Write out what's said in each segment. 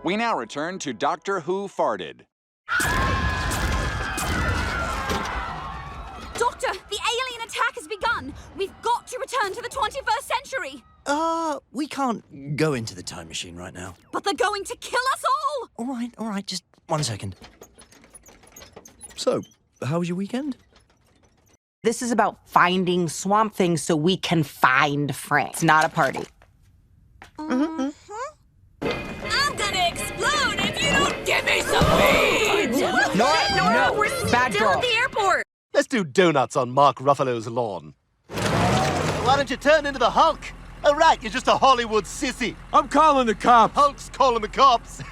We now return to Doctor Who Farted. Doctor, the alien attack has begun. We've got to return to the 21st century. We can't go into the time machine right now. But they're going to kill us all. All right, just 1 second. So, how was your weekend? This is about finding Swamp Thing so we can find Frank. It's not a party. I'm gonna explode if you don't give me some weed! No, we're bad still girl. at the airport! Let's do donuts on Mark Ruffalo's lawn. Why don't you turn into the Hulk? Oh, right, you're just a Hollywood sissy. I'm calling the cops. Hulk's calling the cops.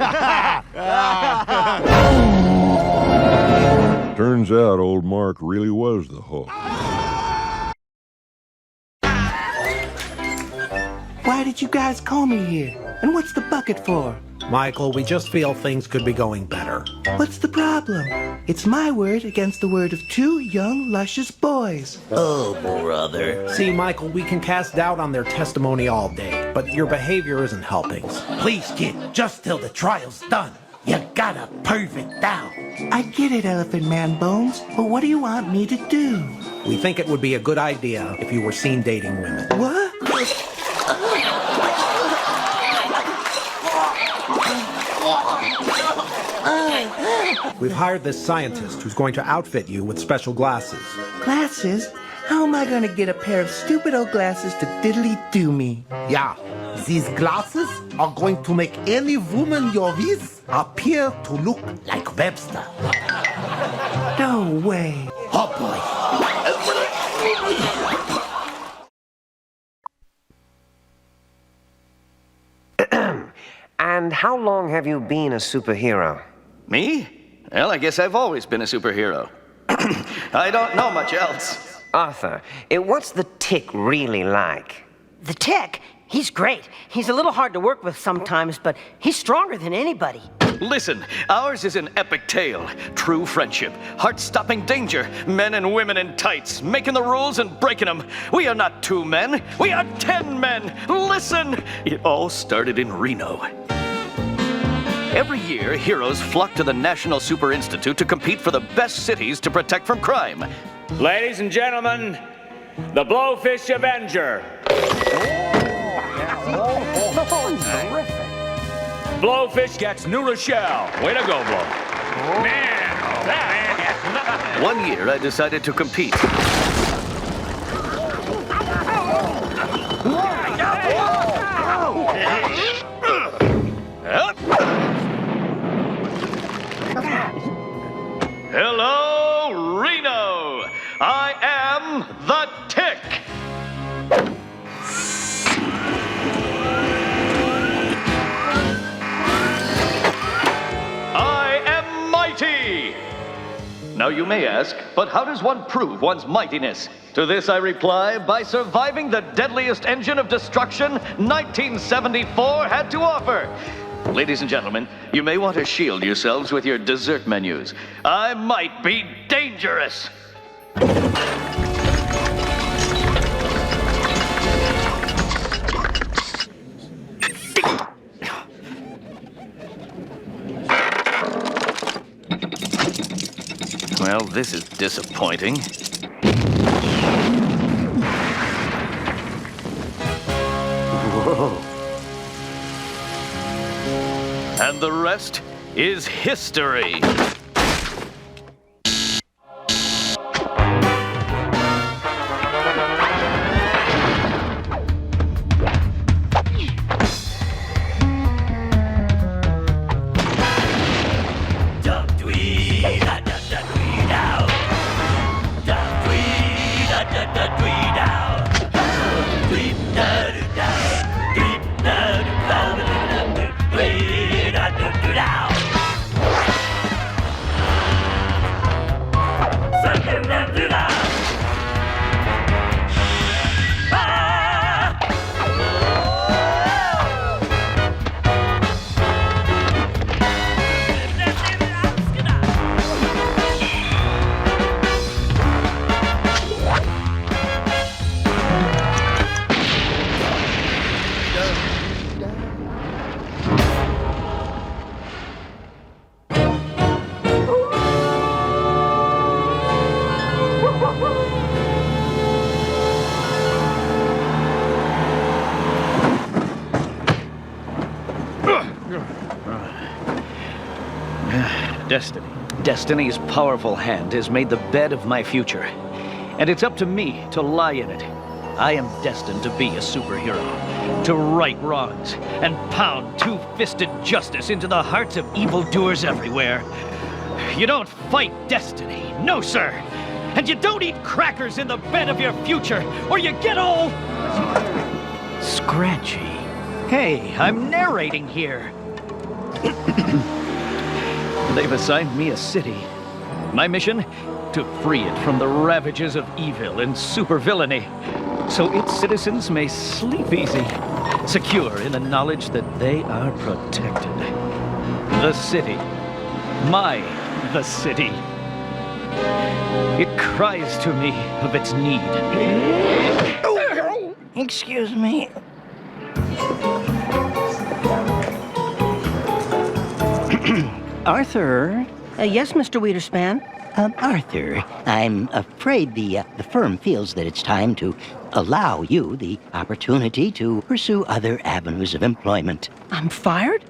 Turns out old Mark really was the Hulk. Why did you guys call me here? And what's the bucket for? Michael, we just feel things could be going better. What's the problem? It's my word against the word of two young, luscious boys. Oh, brother. See, Michael, we can cast doubt on their testimony all day, but your behavior isn't helping. Please, kid, just till the trial's done. You gotta prove it down. I get it, Elephant Man Bones, but what do you want me to do? We think it would be a good idea if you were seen dating women. What? We've hired this scientist who's going to outfit you with special glasses. Glasses? How am I gonna get a pair of stupid old glasses to diddly-do me? Yeah, these glasses are going to make any woman you're with appear to look like Webster. No way. Oh boy. And how long have you been a superhero? Me? Well, I guess I've always been a superhero. I don't know much else. Arthur, what's the Tick really like? The Tick? He's great. He's a little hard to work with sometimes, but he's stronger than anybody. Listen, ours is an epic tale. True friendship, heart-stopping danger, men and women in tights, making the rules and breaking them. We are not 2 men, we are 10 men. Listen! It all started in Reno. Every year, heroes flock to the National Super Institute to compete for the best cities to protect from crime. Ladies and gentlemen, the Blowfish Avenger. Blowfish gets New Rochelle. Way to go, Blow. Man, One year, I decided to compete. Hello, Reno! I am the Tick! I am mighty! Now you may ask, but how does one prove one's mightiness? To this I reply, by surviving the deadliest engine of destruction 1974 had to offer. Ladies and gentlemen, you may want to shield yourselves with your dessert menus. I might be dangerous. Well, this is disappointing. Whoa. And the rest is history. destiny. Destiny's powerful hand has made the bed of my future, and it's up to me to lie in it. I am destined to be a superhero, to right wrongs and pound two-fisted justice into the hearts of evildoers everywhere. You don't fight destiny, no sir! And you don't eat crackers in the bed of your future, or you get all... scratchy. Hey, I'm narrating here. They've assigned me a city. My mission? To free it from the ravages of evil and supervillainy, so its citizens may sleep easy, secure in the knowledge that they are protected. The city. The city. It cries to me of its need. Oh, excuse me. Arthur? Yes, Mr. Wiederspan? Arthur, I'm afraid the firm feels that it's time to allow you the opportunity to pursue other avenues of employment. I'm fired?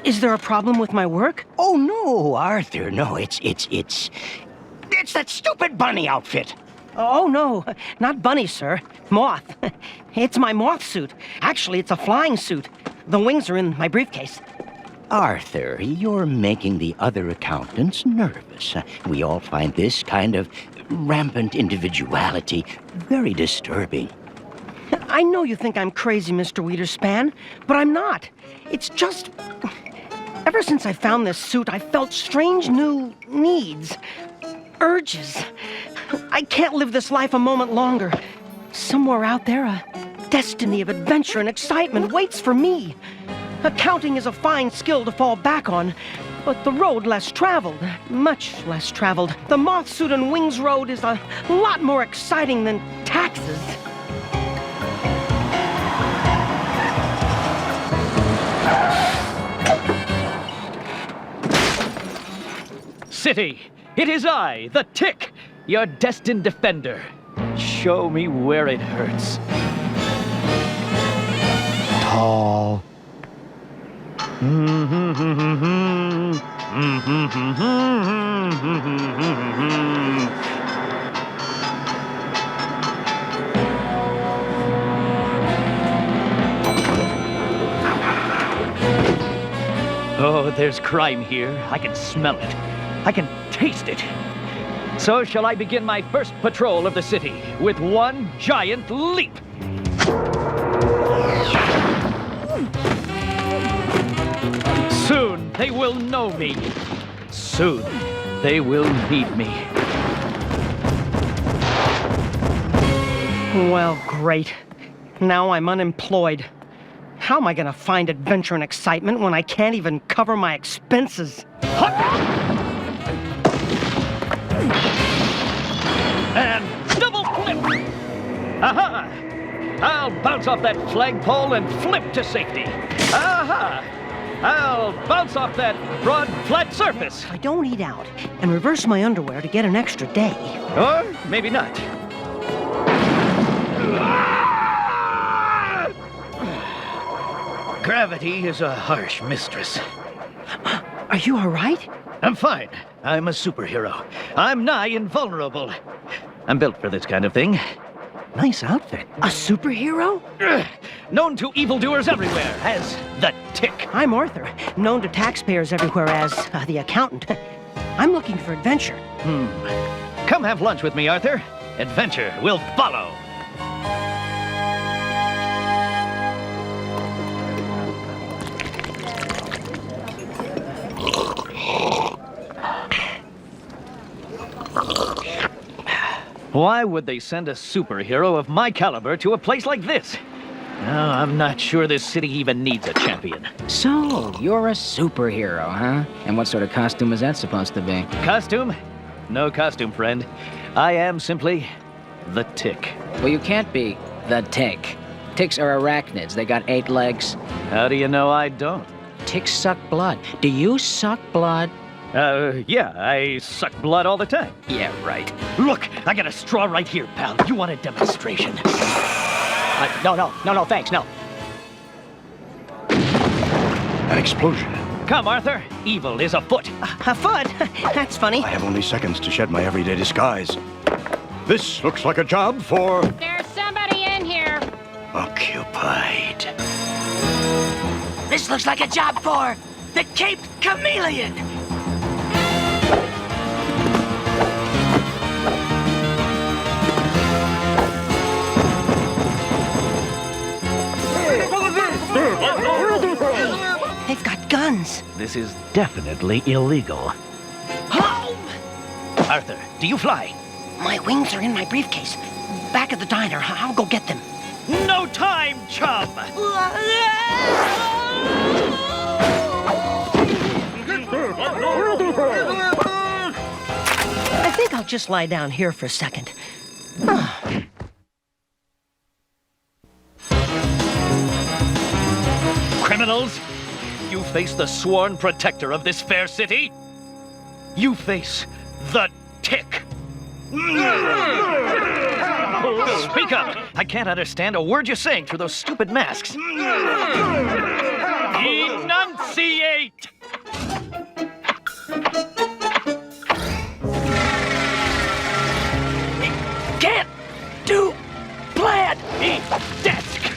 Is there a problem with my work? Oh, no, Arthur, no, it's that stupid bunny outfit. Oh, no, not bunny, sir. Moth. It's my moth suit. Actually, it's a flying suit. The wings are in my briefcase. Arthur, you're making the other accountants nervous. We all find this kind of rampant individuality very disturbing. I know you think I'm crazy, Mr. Wiederspan, but I'm not. It's just... ever since I found this suit, I felt strange new needs, urges. I can't live this life a moment longer. Somewhere out there, a destiny of adventure and excitement waits for me. Accounting is a fine skill to fall back on, but the road less traveled, much less traveled. The moth suit and wings road is a lot more exciting than taxes. City, it is I, the Tick, your destined defender. Show me where it hurts. Tall. Oh, there's crime here. I can smell it. I can taste it. So shall I begin my first patrol of the city with one giant leap? Soon they will know me. Soon they will need me. Well, great. Now I'm unemployed. How am I gonna find adventure and excitement when I can't even cover my expenses? And double flip! Aha! I'll bounce off that flagpole and flip to safety. Aha! I'll bounce off that broad, flat surface. I don't eat out and reverse my underwear to get an extra day. Or maybe not. Gravity is a harsh mistress. Are you all right? I'm fine. I'm a superhero. I'm nigh invulnerable. I'm built for this kind of thing. Nice outfit. A superhero? Known to evildoers everywhere as the Tick. I'm Arthur, known to taxpayers everywhere as the accountant. I'm looking for adventure. Come have lunch with me, Arthur. Adventure will follow. Why would they send a superhero of my caliber to a place like this? Oh, I'm not sure this city even needs a champion. So, you're a superhero, huh? And what sort of costume is that supposed to be? Costume? No costume, friend. I am simply the Tick. Well, you can't be the Tick. Ticks are arachnids. They got 8 legs. How do you know I don't? Ticks suck blood. Do you suck blood? Yeah, I suck blood all the time. Yeah, right. Look, I got a straw right here, pal. You want a demonstration? No, thanks, no. An explosion. Come, Arthur. Evil is afoot. Afoot? That's funny. I have only seconds to shed my everyday disguise. This looks like a job for... There's somebody in here. occupied. This looks like a job for the Caped Chameleon. They've got guns. This is definitely illegal. Home! Arthur, do you fly? My wings are in my briefcase. Back at the diner. I'll go get them. No time, chum! I think I'll just lie down here for a second. Criminals, you face the sworn protector of this fair city. You face the Tick. Speak up! I can't understand a word you're saying through those stupid masks. Enunciate! Can't do plan! Desk!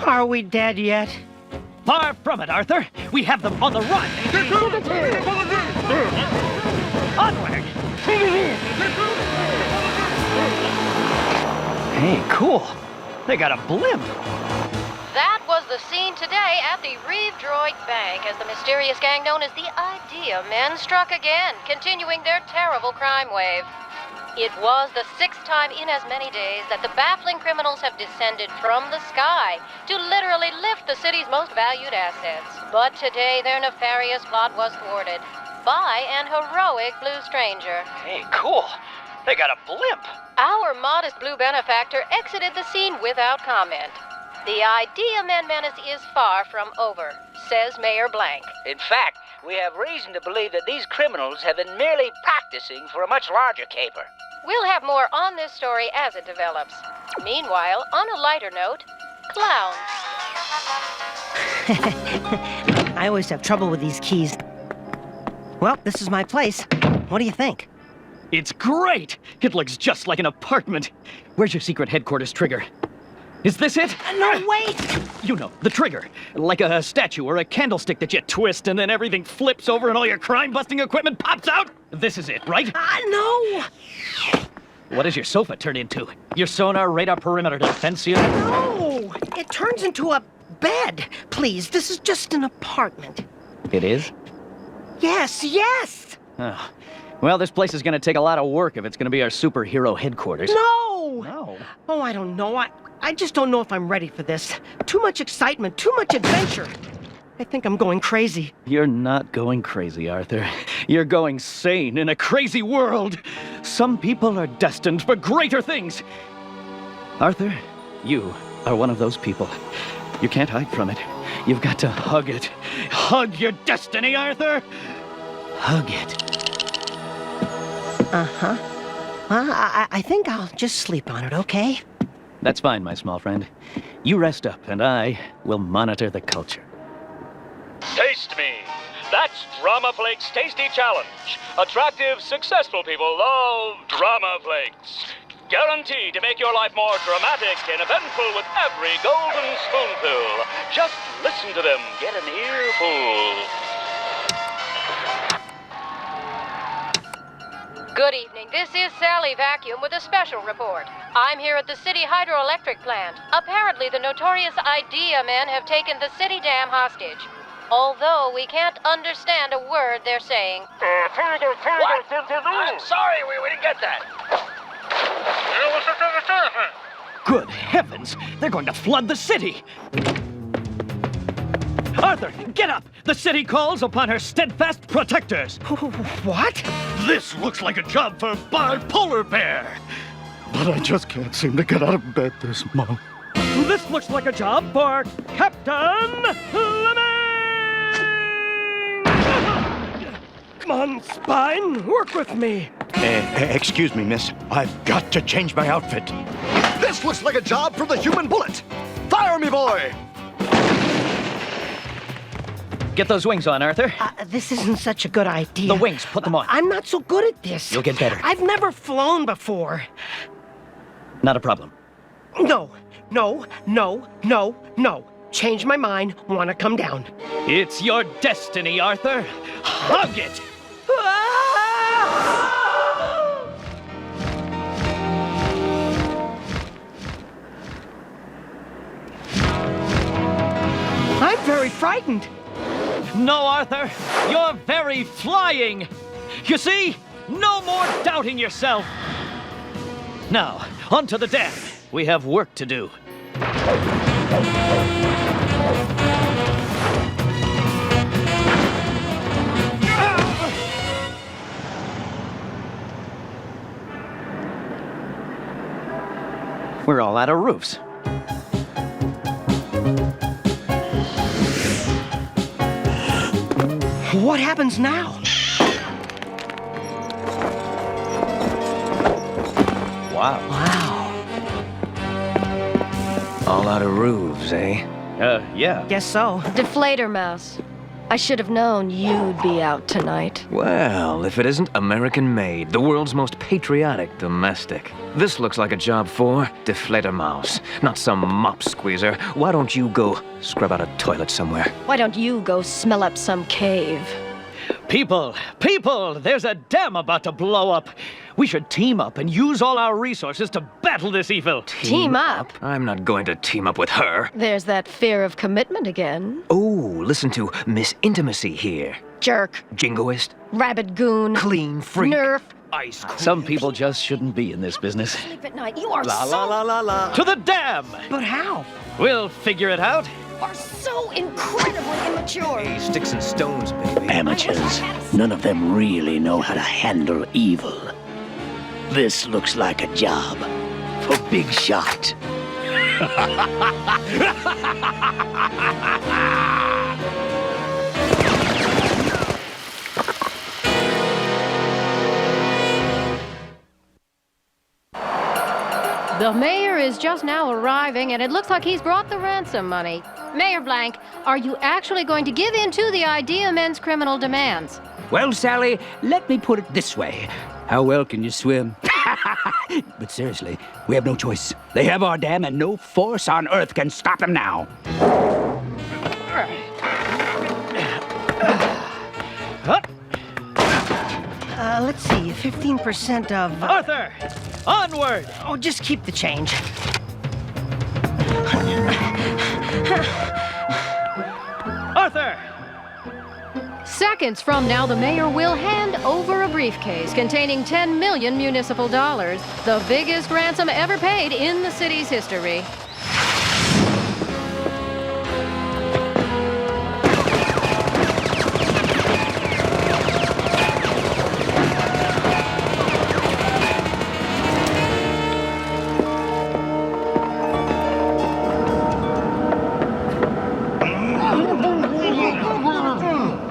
Are we dead yet? Far from it, Arthur. We have them on the run. Onward! Hey, cool. They got a blimp. That was the scene today at the Reeve Droid Bank as the mysterious gang known as the Idea Men struck again, continuing their terrible crime wave. It was the 6th time in as many days that the baffling criminals have descended from the sky to literally lift the city's most valued assets. But today their nefarious plot was thwarted by an heroic blue stranger. Hey, cool. They got a blimp. Our modest blue benefactor exited the scene without comment. The Idea Men menace is far from over, says Mayor Blank. In fact, we have reason to believe that these criminals have been merely practicing for a much larger caper. We'll have more on this story as it develops. Meanwhile, on a lighter note, clowns. I always have trouble with these keys. Well, this is my place. What do you think? It's great! It looks just like an apartment. Where's your secret headquarters trigger? Is this it? No, wait! You know, the trigger. Like a statue or a candlestick that you twist and then everything flips over and all your crime-busting equipment pops out? This is it, right? No! What does your sofa turn into? Your sonar radar perimeter defense unit? No! It turns into a bed. Please, this is just an apartment. It is? Yes, yes! Oh. Well, this place is gonna take a lot of work if it's gonna be our superhero headquarters. No! No. Oh, I don't know. I just don't know if I'm ready for this. Too much excitement, too much adventure. I think I'm going crazy. You're not going crazy, Arthur. You're going sane in a crazy world. Some people are destined for greater things. Arthur, you are one of those people. You can't hide from it. You've got to hug it. Hug your destiny, Arthur. Hug it. Uh-huh. Well, I think I'll just sleep on it, okay? That's fine, my small friend. You rest up, and I will monitor the culture. Taste me. That's Drama Flakes Tasty Challenge. Attractive, successful people love Drama Flakes. Guaranteed to make your life more dramatic and eventful with every golden spoonful. Just listen to them get an earful. Good evening. This is Sally Vacuum with a special report. I'm here at the city hydroelectric plant. Apparently, the notorious Idea Men have taken the city dam hostage. Although we can't understand a word they're saying. What? I'm sorry, we didn't get that. Good heavens! They're going to flood the city! Arthur, get up! The city calls upon her steadfast protectors! What? This looks like a job for Bipolar Bear! But I just can't seem to get out of bed this month. This looks like a job for Captain Lemming! Come on, Spine, work with me. Excuse me, miss. I've got to change my outfit. This looks like a job for the human bullet. Fire me, boy! Get those wings on, Arthur. This isn't such a good idea. The wings, put them on. I'm not so good at this. You'll get better. I've never flown before. Not a problem. No. Change my mind, wanna come down. It's your destiny, Arthur. Hug it! I'm very frightened. No, Arthur. You're very flying. You see? No more doubting yourself. Now, onto the dam. We have work to do. We're all out of roofs. What happens now? Wow. All out of roofs, eh? Yeah. Guess so. Deflator Mouse. I should have known you'd be out tonight. Well, if it isn't American-made, the world's most patriotic domestic. This looks like a job for Deflator Mouse, not some mop squeezer. Why don't you go scrub out a toilet somewhere? Why don't you go smell up some cave? People, there's a dam about to blow up. We should team up and use all our resources to battle this evil. Team up? I'm not going to team up with her. There's that fear of commitment again. Oh, listen to Miss Intimacy here. Jerk. Jingoist. Rabid goon. Clean freak. Nerf. Ice queen. Some people just shouldn't be in this business. Sleep at night. You are To the dam! But how? We'll figure it out. Are so incredibly immature. Hey, sticks and stones, baby. Amateurs. None of them really know how to handle evil. This looks like a job for Big Shot. The mayor is just now arriving, and it looks like he's brought the ransom money. Mayor Blank, are you actually going to give in to the idea men's criminal demands? Well, Sally, let me put it this way. How well can you swim? But seriously, we have no choice. They have our dam, and no force on Earth can stop them now. Let's see, 15% of... Arthur! Onward! Oh, just keep the change. Arthur! Seconds from now, the mayor will hand over a briefcase containing 10 million municipal dollars, the biggest ransom ever paid in the city's history.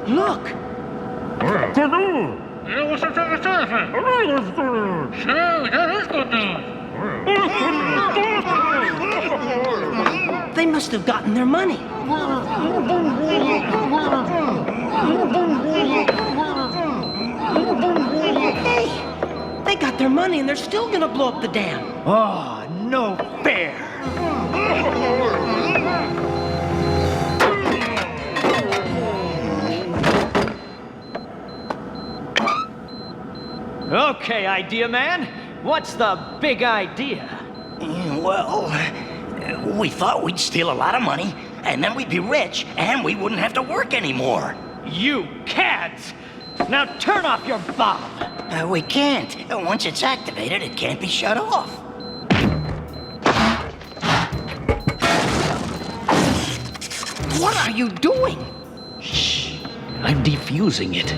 Look! They must have gotten their money. Hey! They got their money and they're still gonna blow up the dam. Oh, no fair! Okay, idea man. What's the big idea? Well, we thought we'd steal a lot of money, and then we'd be rich, and we wouldn't have to work anymore. You cads! Now turn off your bomb! We can't. Once it's activated, it can't be shut off. What are you doing? Shh. I'm defusing it.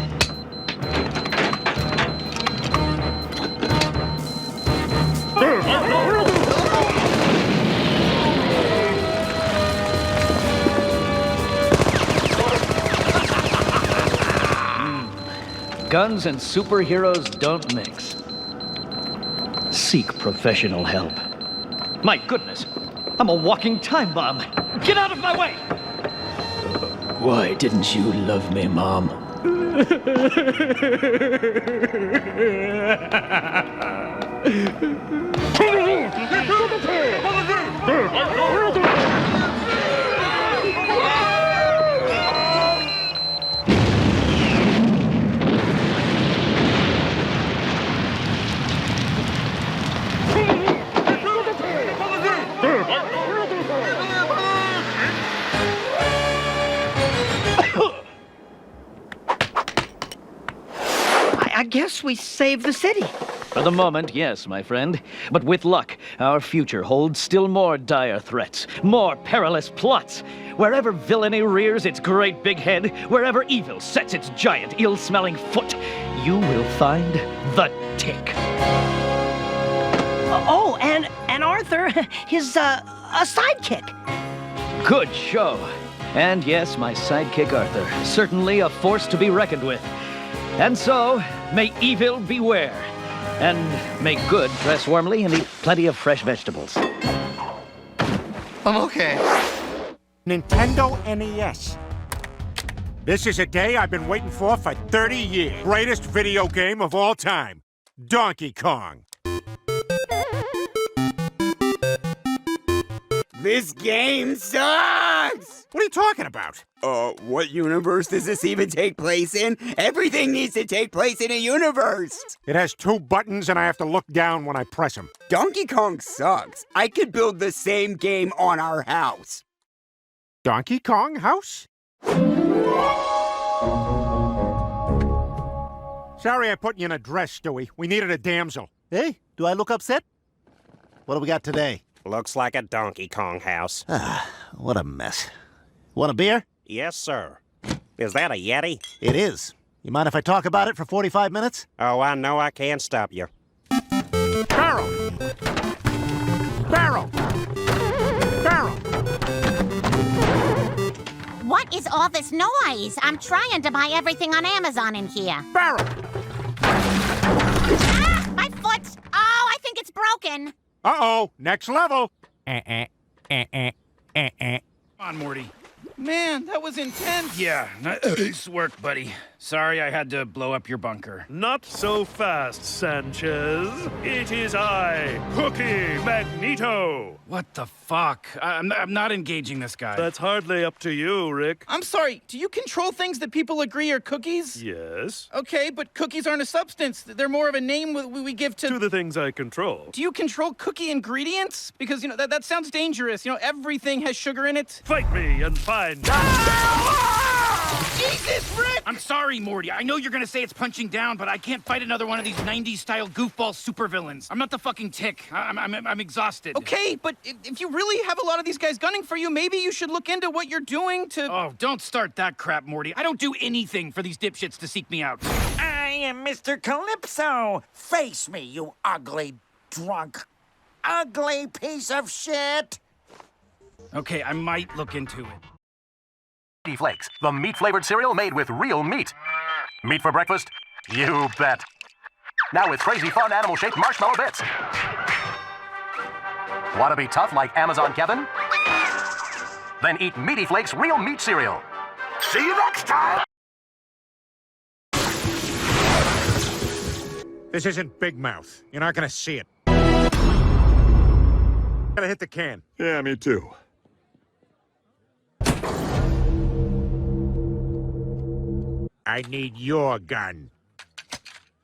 Guns and superheroes don't mix. Seek professional help. My goodness, I'm a walking time bomb. Get out of my way! Why didn't you love me, Mom? I guess we saved the city. For the moment, yes, my friend. But with luck, our future holds still more dire threats, more perilous plots. Wherever villainy rears its great big head, wherever evil sets its giant, ill-smelling foot, you will find the Tick. Oh, and Arthur, his, a sidekick. Good show. And yes, my sidekick Arthur, certainly a force to be reckoned with. And so, may evil beware. And may good dress warmly and eat plenty of fresh vegetables. I'm okay. Nintendo NES. This is a day I've been waiting for 30 years. Greatest video game of all time. Donkey Kong. This game sucks! What are you talking about? What universe does this even take place in? Everything needs to take place in a universe! It has 2 buttons and I have to look down when I press them. Donkey Kong sucks. I could build the same game on our house. Donkey Kong house? Sorry I put you in a dress, Stewie. We needed a damsel. Hey, do I look upset? What do we got today? Looks like a Donkey Kong house. What a mess. Want a beer? Yes, sir. Is that a Yeti? It is. You mind if I talk about it for 45 minutes? Oh, I know I can't stop you. Barrel! Barrel! Barrel! What is all this noise? I'm trying to buy everything on Amazon in here. Barrel! Ah! My foot! Oh, I think it's broken. Uh-oh, next level. Come on, Morty. Man, that was intense. Yeah, nice work, buddy. Sorry I had to blow up your bunker. Not so fast, Sanchez. It is I, Cookie Magneto. What the fuck? I'm not engaging this guy. That's hardly up to you, Rick. I'm sorry, do you control things that people agree are cookies? Yes. Okay, but cookies aren't a substance. They're more of a name we give to the things I control. Do you control cookie ingredients? Because, that sounds dangerous. Everything has sugar in it. Fight me and find Jesus, Rick! I'm sorry, Morty. I know you're gonna say it's punching down, but I can't fight another one of these 90s-style goofball supervillains. I'm not the fucking Tick. I'm exhausted. Okay, but if you really have a lot of these guys gunning for you, maybe you should look into what you're doing to... Oh, don't start that crap, Morty. I don't do anything for these dipshits to seek me out. I am Mr. Calypso. Face me, you ugly, drunk, ugly piece of shit. Okay, I might look into it. Meaty Flakes, the meat-flavored cereal made with real meat. Meat for breakfast? You bet. Now with crazy fun animal-shaped marshmallow bits. Want to be tough like Amazon Kevin? Then eat Meaty Flakes real meat cereal. See you next time! This isn't Big Mouth. You're not gonna see it. Gotta hit the can. Yeah, me too. I need your gun.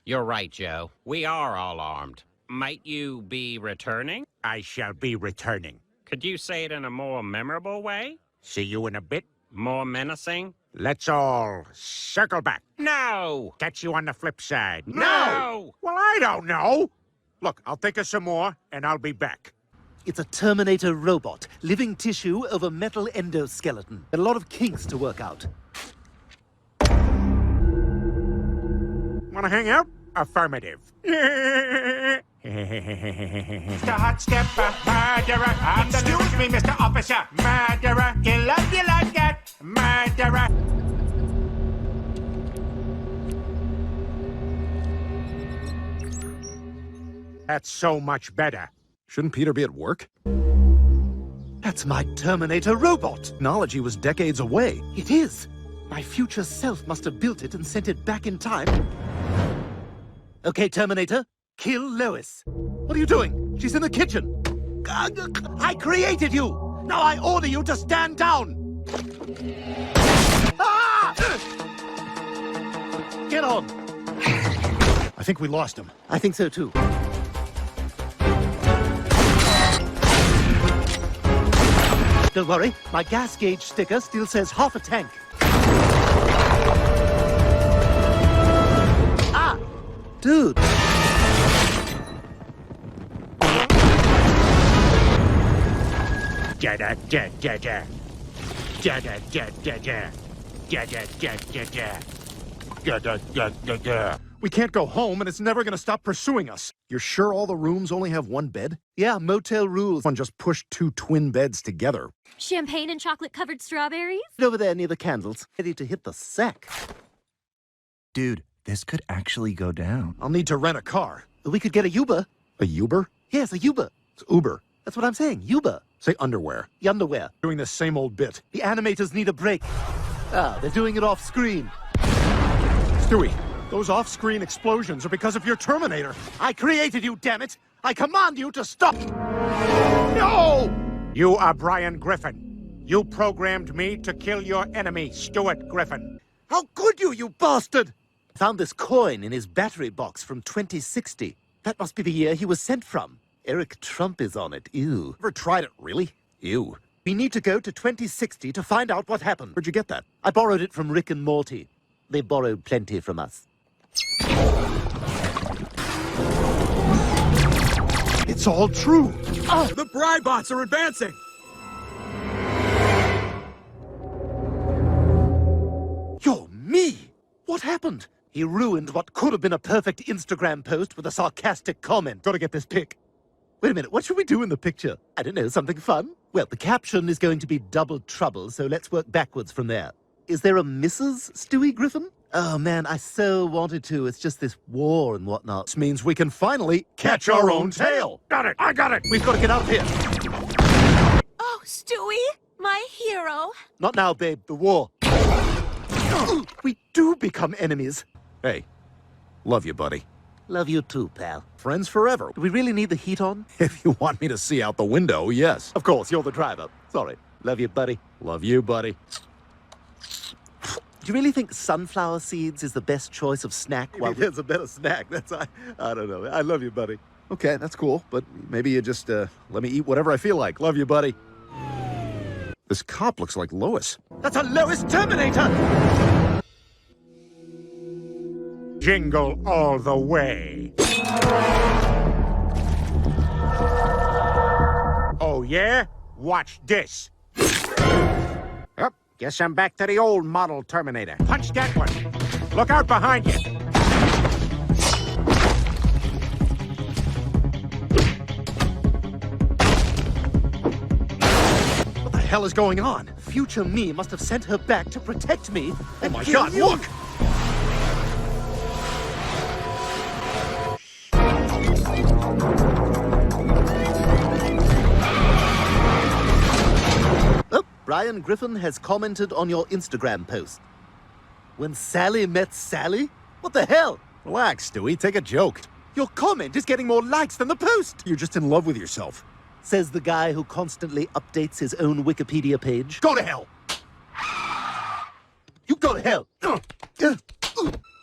You're right, Joe. We are all armed. Might you be returning? I shall be returning. Could you say it in a more memorable way? See you in a bit. More menacing? Let's all circle back. No! Catch you on the flip side. No! Well, I don't know. Look, I'll think of some more, and I'll be back. It's a Terminator robot, living tissue of a metal endoskeleton. A lot of kinks to work out. Wanna hang out? Affirmative. Mr. Hot Stepper, murderer. Excuse me, Mr. Officer. Murderer. Kill up you like that. Murderer. That's so much better. Shouldn't Peter be at work? That's my Terminator robot. Technology was decades away. It is. My future self must have built it and sent it back in time. Okay, Terminator, kill Lois. What are you doing? She's in the kitchen. I created you. Now I order you to stand down. Ah! Get on. I think we lost him. I think so too. Don't worry, my gas gauge sticker still says half a tank. Ah! Dude! We can't go home, and it's never gonna stop pursuing us. You're sure all the rooms only have one bed? Yeah, motel rules. One just pushed 2 twin beds together. Champagne and chocolate-covered strawberries? Over there near the candles, ready to hit the sack. Dude, this could actually go down. I'll need to rent a car. We could get a Uber. A Uber? Yes, a Uber. It's Uber. That's what I'm saying, Uber. Say underwear. The underwear. Doing the same old bit. The animators need a break. Ah, they're doing it off screen. Stewie, those off-screen explosions are because of your Terminator. I created you, damn it! I command you to stop! No! You are Brian Griffin. You programmed me to kill your enemy, Stuart Griffin. How could you, you bastard? Found this coin in his battery box from 2060. That must be the year he was sent from. Eric Trump is on it. Ew. Ever tried it, really? Ew. We need to go to 2060 to find out what happened. Where'd you get that? I borrowed it from Rick and Morty. They borrowed plenty from us. It's all true. Oh! The Brybots are advancing! You're me! What happened? He ruined what could have been a perfect Instagram post with a sarcastic comment. Gotta get this pic. Wait a minute, what should we do in the picture? I don't know, something fun? Well, the caption is going to be double trouble, so let's work backwards from there. Is there a Mrs. Stewie Griffin? Oh man, I so wanted to. It's just this war and whatnot. This means we can finally catch our own tail. Got it! I got it! We've got to get out of here. Oh, Stewie, my hero. Not now, babe. The war. We do become enemies. Hey, love you, buddy. Love you too, pal. Friends forever. Do we really need the heat on? If you want me to see out the window, yes. Of course, you're the driver. Sorry. Love you, buddy. Love you, buddy. Do you really think sunflower seeds is the best choice of snack? Maybe there's a better snack. I don't know. I love you, buddy. Okay, that's cool, but maybe you just let me eat whatever I feel like. Love you, buddy. This cop looks like Lois. That's a Lois Terminator! Jingle all the way. Oh, yeah? Watch this. Yep, guess I'm back to the old model Terminator. Punch that one. Look out behind you. What the hell is going on? Future me must have sent her back to protect me. Oh my God, look! Oh, Brian Griffin has commented on your Instagram post. When Sally met Sally? What the hell? Relax, Stewie. Take a joke. Your comment is getting more likes than the post. You're just in love with yourself. Says the guy who constantly updates his own Wikipedia page. Go to hell! You go to hell!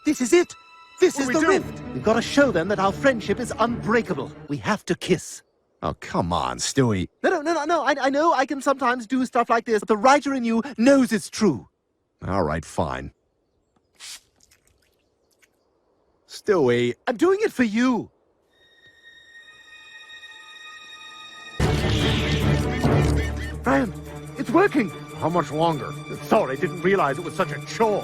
This is it! This is the rift! We've got to show them that our friendship is unbreakable. We have to kiss. Oh, come on, Stewie. No. I know I can sometimes do stuff like this, but the writer in you knows it's true. All right, fine. Stewie. I'm doing it for you. Brian, it's working. How much longer? Sorry, didn't realize it was such a chore.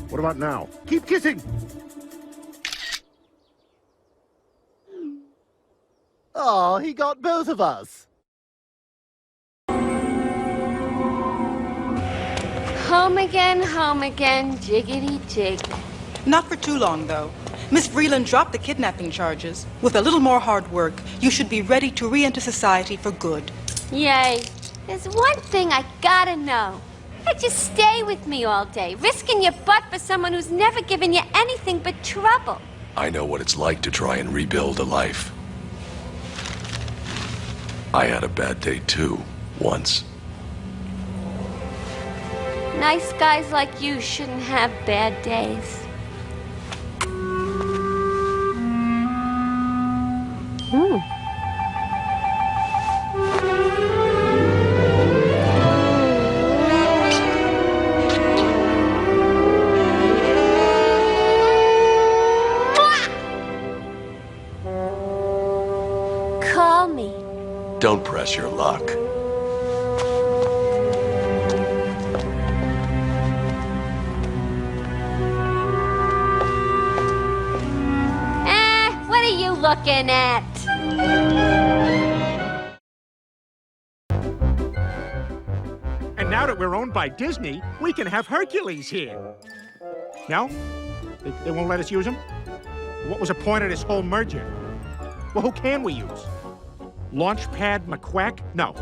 What about now? Keep kissing. Oh, he got both of us. Home again, jiggity jig. Not for too long, though. Miss Vreeland dropped the kidnapping charges. With a little more hard work, you should be ready to re-enter society for good. Yay. There's one thing I gotta know. Why'd you stay with me all day, risking your butt for someone who's never given you anything but trouble? I know what it's like to try and rebuild a life. I had a bad day too, once. Nice guys like you shouldn't have bad days. Call me. Don't press your luck. What are you looking at? And now that we're owned by Disney, we can have Hercules here. No? They won't let us use him? What was the point of this whole merger? Well, who can we use? Launchpad McQuack? No.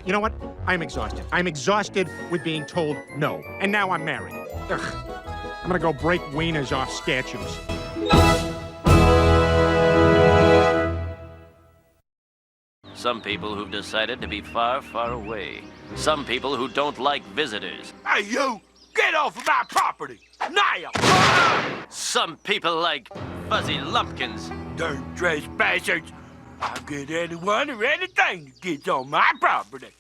You know what? I'm exhausted. I'm exhausted with being told no. And now I'm married. Ugh. I'm gonna go break wieners off statues. Some people who've decided to be far, far away. Some people who don't like visitors. Hey, you! Get off of my property! Now! Some people like fuzzy lumpkins. Dirt trespassers! I'll get anyone or anything that gets on my property.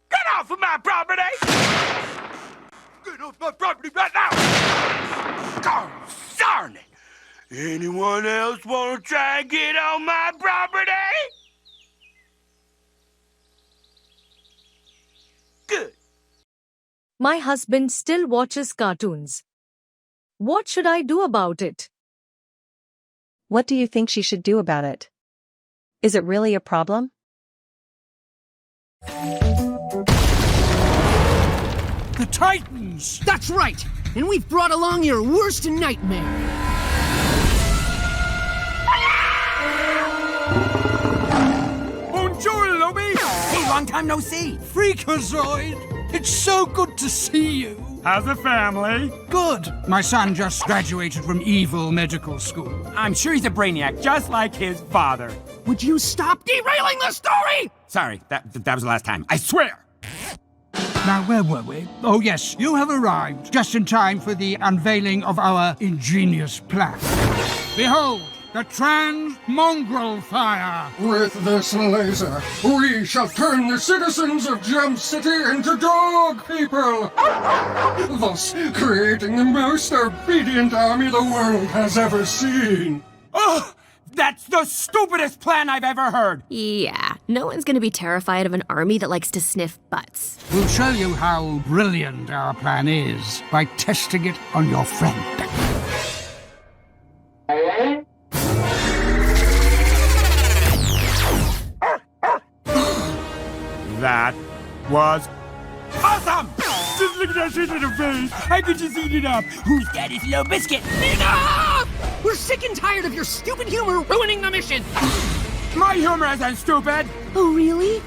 Get off of my property! Get off my property right now! God darn it! Anyone else want to try and get on my property? Good. My husband still watches cartoons. What should I do about it? What do you think she should do about it? Is it really a problem? The Titans! That's right! And we've brought along your worst nightmare. Bonjour, Lobby! Hey, long time no see! Freakazoid! It's so good to see you! How's the family? Good! My son just graduated from evil medical school. I'm sure he's a brainiac, just like his father. Would you stop derailing the story? Sorry, that was the last time. I swear! Now, where were we? Oh, yes, you have arrived just in time for the unveiling of our ingenious plan. Behold, the trans-mongrel fire! With this laser, we shall turn the citizens of Gem City into dog people! Thus, creating the most obedient army the world has ever seen! Oh! That's the stupidest plan I've ever heard! Yeah, no one's gonna be terrified of an army that likes to sniff butts. We'll show you how brilliant our plan is by testing it on your friend. That was awesome! Just look at that shit in the face! I could just eat it up! Who's daddy's little biscuit? Enough! We're sick and tired of your stupid humor ruining the mission! My humor isn't stupid! Oh, really?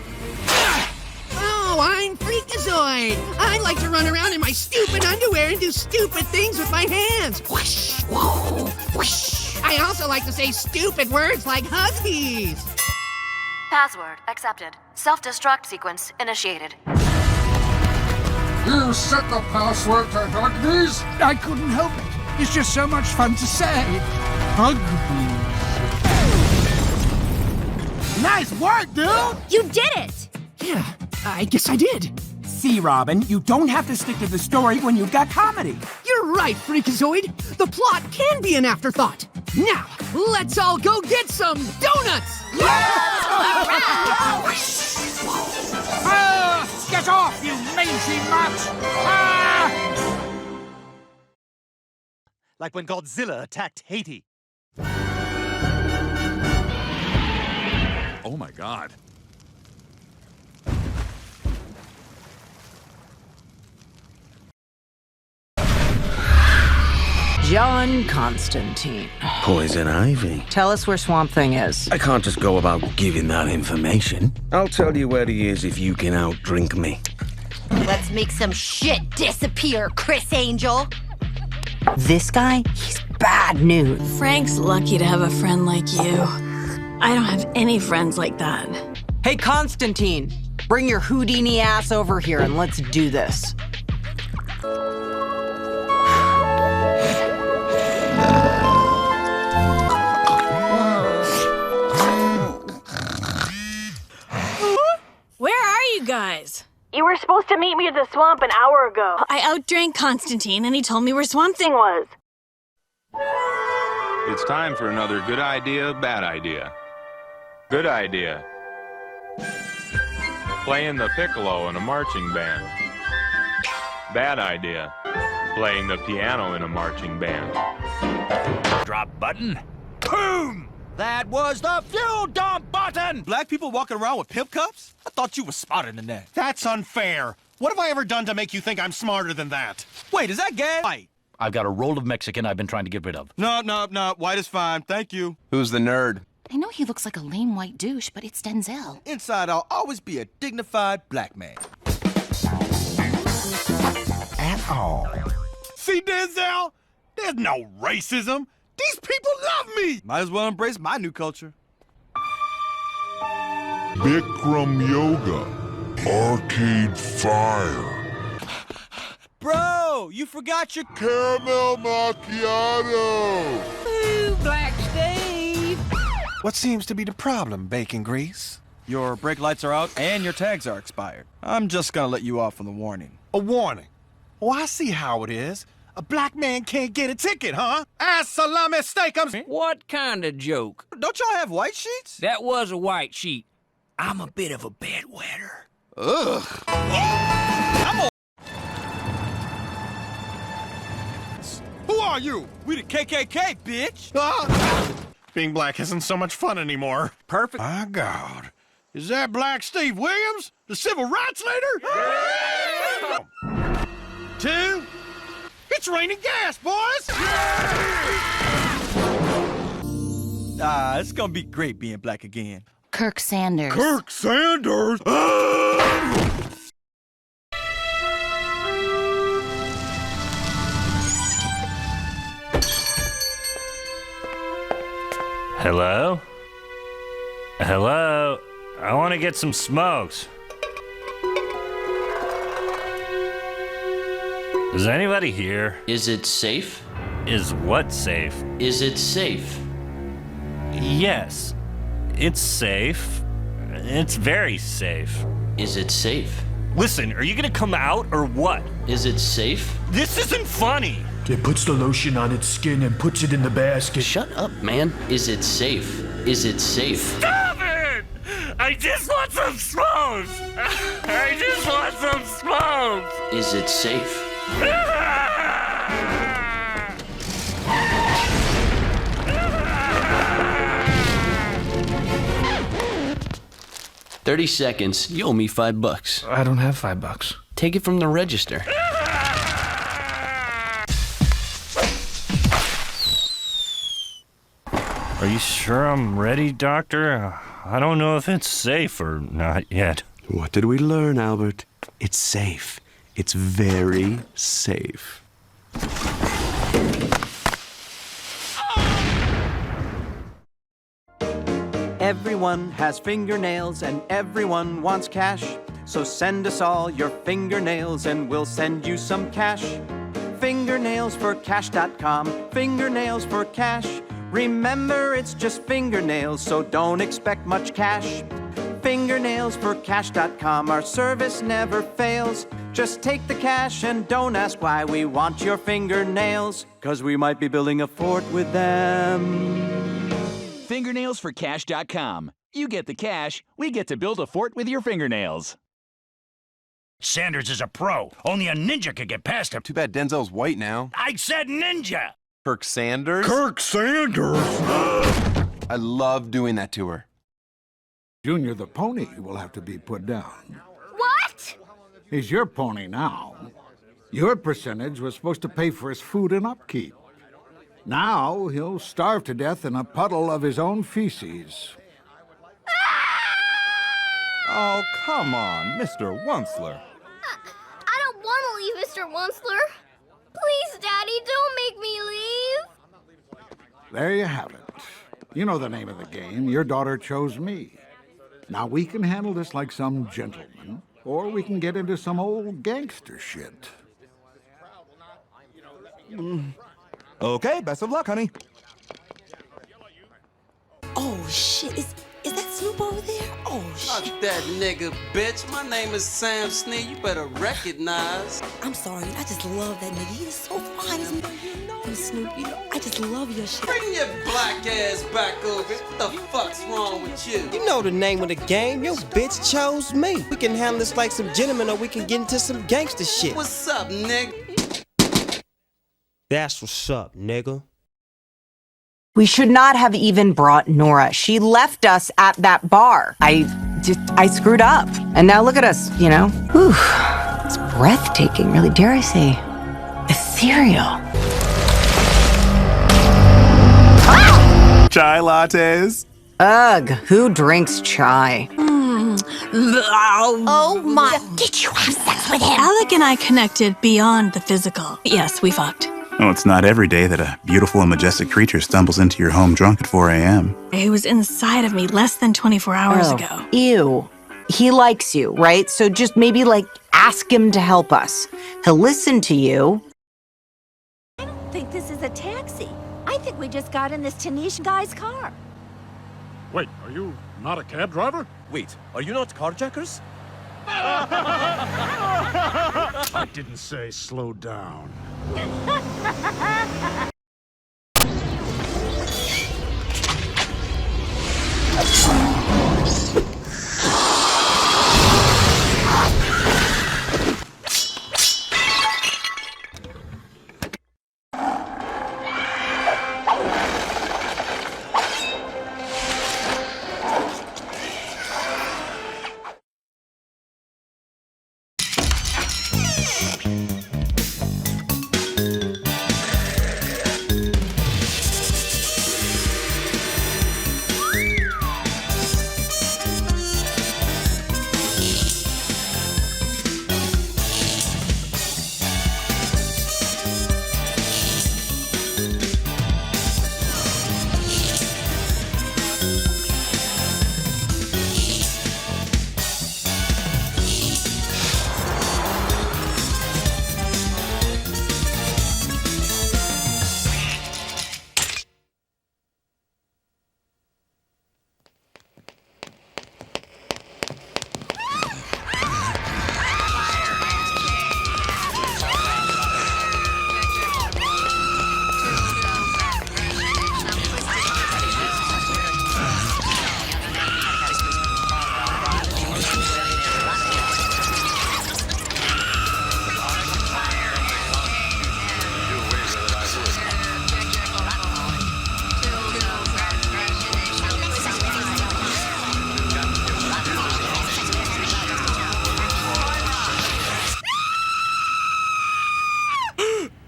Oh, I'm Freakazoid! I like to run around in my stupid underwear and do stupid things with my hands! Whoosh! Whoa! Whoosh! I also like to say stupid words like huggies! Password accepted. Self-destruct sequence initiated. You set the password to Huggies? I couldn't help it. It's just so much fun to say. Huggies. Nice work, dude! You did it! Yeah, I guess I did. See, Robin, you don't have to stick to the story when you've got comedy. You're right, Freakazoid. The plot can be an afterthought. Now, let's all go get some donuts! Get off, you mangy mutt! Ah! Like when Godzilla attacked Haiti. Oh my God. John Constantine. Poison ivy. Tell us where Swamp Thing is. I can't just go about giving that information. I'll tell you where he is if you can outdrink me. Let's make some shit disappear, Chris Angel. This guy, he's bad news. Frank's lucky to have a friend like you. I don't have any friends like that. Hey, Constantine, bring your Houdini ass over here and let's do this. Where are you guys? You were supposed to meet me at the swamp an hour ago. I outdrank Constantine and he told me where Swamp Thing was. It's time for another good idea, bad idea. Good idea. Playing the piccolo in a marching band. Bad idea. Playing the piano in a marching band. Drop button. Boom! That was the fuel dump button! Black people walking around with pimp cups? I thought you were smarter than that. That's unfair. What have I ever done to make you think I'm smarter than that? Wait, is that gay? White. I've got a roll of Mexican I've been trying to get rid of. No. White is fine. Thank you. Who's the nerd? I know he looks like a lame white douche, but it's Denzel. Inside, I'll always be a dignified black man. At all. See, Denzel? There's no racism. These people love me! Might as well embrace my new culture. Bikram Yoga. Arcade Fire. Bro, you forgot your caramel macchiato. Ooh, Black Steve. What seems to be the problem, Bacon Grease? Your brake lights are out and your tags are expired. I'm just gonna let you off on the warning. A warning? Oh, I see how it is. A black man can't get a ticket, huh? As-salami steakums. What kind of joke? Don't y'all have white sheets? That was a white sheet. I'm a bit of a bedwetter. Ugh. Who are you? We the KKK, bitch. Being black isn't so much fun anymore. Perfect. My God. Is that Black Steve Williams, the civil rights leader? Yeah. 2. It's raining gas, boys! It's gonna be great being black again. Kirk Sanders. Kirk Sanders? Hello? Hello? I want to get some smokes. Is anybody here? Is it safe? Is what safe? Is it safe? Yes. It's safe. It's very safe. Is it safe? Listen, are you gonna come out or what? Is it safe? This isn't funny! It puts the lotion on its skin and puts it in the basket. Shut up, man. Is it safe? Is it safe? Stop it! I just want some smokes! I just want some smokes! Is it safe? 30 seconds. You owe me $5. I don't have $5. Take it from the register. Are you sure I'm ready, Doctor? I don't know if it's safe or not yet. What did we learn, Albert? It's safe. It's very safe. Everyone has fingernails and everyone wants cash. So send us all your fingernails and we'll send you some cash. Fingernailsforcash.com. Fingernails for cash. Remember, it's just fingernails, so don't expect much cash. Fingernailsforcash.com. Our service never fails. Just take the cash and don't ask why we want your fingernails, 'cause we might be building a fort with them. Fingernailsforcash.com. You get the cash, we get to build a fort with your fingernails. Sanders is a pro. Only a ninja could get past him. Too bad Denzel's white now. I said ninja! Kirk Sanders? Kirk Sanders! I love doing that to her. Junior the pony will have to be put down. What? He's your pony now. Your percentage was supposed to pay for his food and upkeep. Now he'll starve to death in a puddle of his own feces. Oh, come on, Mr. Wunsler. I don't want to leave, Mr. Wunsler. Please, Daddy, don't make me leave. There you have it. You know the name of the game. Your daughter chose me. Now we can handle this like some gentleman, or we can get into some old gangster shit. Okay, best of luck, honey. Oh, shit. Is that Snoop over there? Oh, shit. Fuck that nigga, bitch. My name is Sam Sneed. You better recognize. I'm sorry. I just love that nigga. He is so fine. And Snoop, I just love your shit. Bring your black ass back over. What the fuck's wrong with you? You know the name of the game. Your bitch chose me. We can handle this like some gentlemen, or we can get into some gangster shit. What's up, nigga? That's what's up, nigga. We should not have even brought Nora. She left us at that bar. I screwed up. And now look at us, you know? Whew. It's breathtaking, really, dare I say, ethereal. Ah! Chai lattes? Ugh, who drinks chai? Oh my, did you have sex with him? Alec and I connected beyond the physical. Yes, we fucked. Oh, it's not every day that a beautiful and majestic creature stumbles into your home drunk at 4 a.m. He was inside of me less than 24 hours ago. Ew. He likes you, right? So just maybe, like, ask him to help us. He'll listen to you. I don't think this is a taxi. I think we just got in this Tanish guy's car. Wait, are you not a cab driver? Wait, are you not carjackers? I didn't say slow down.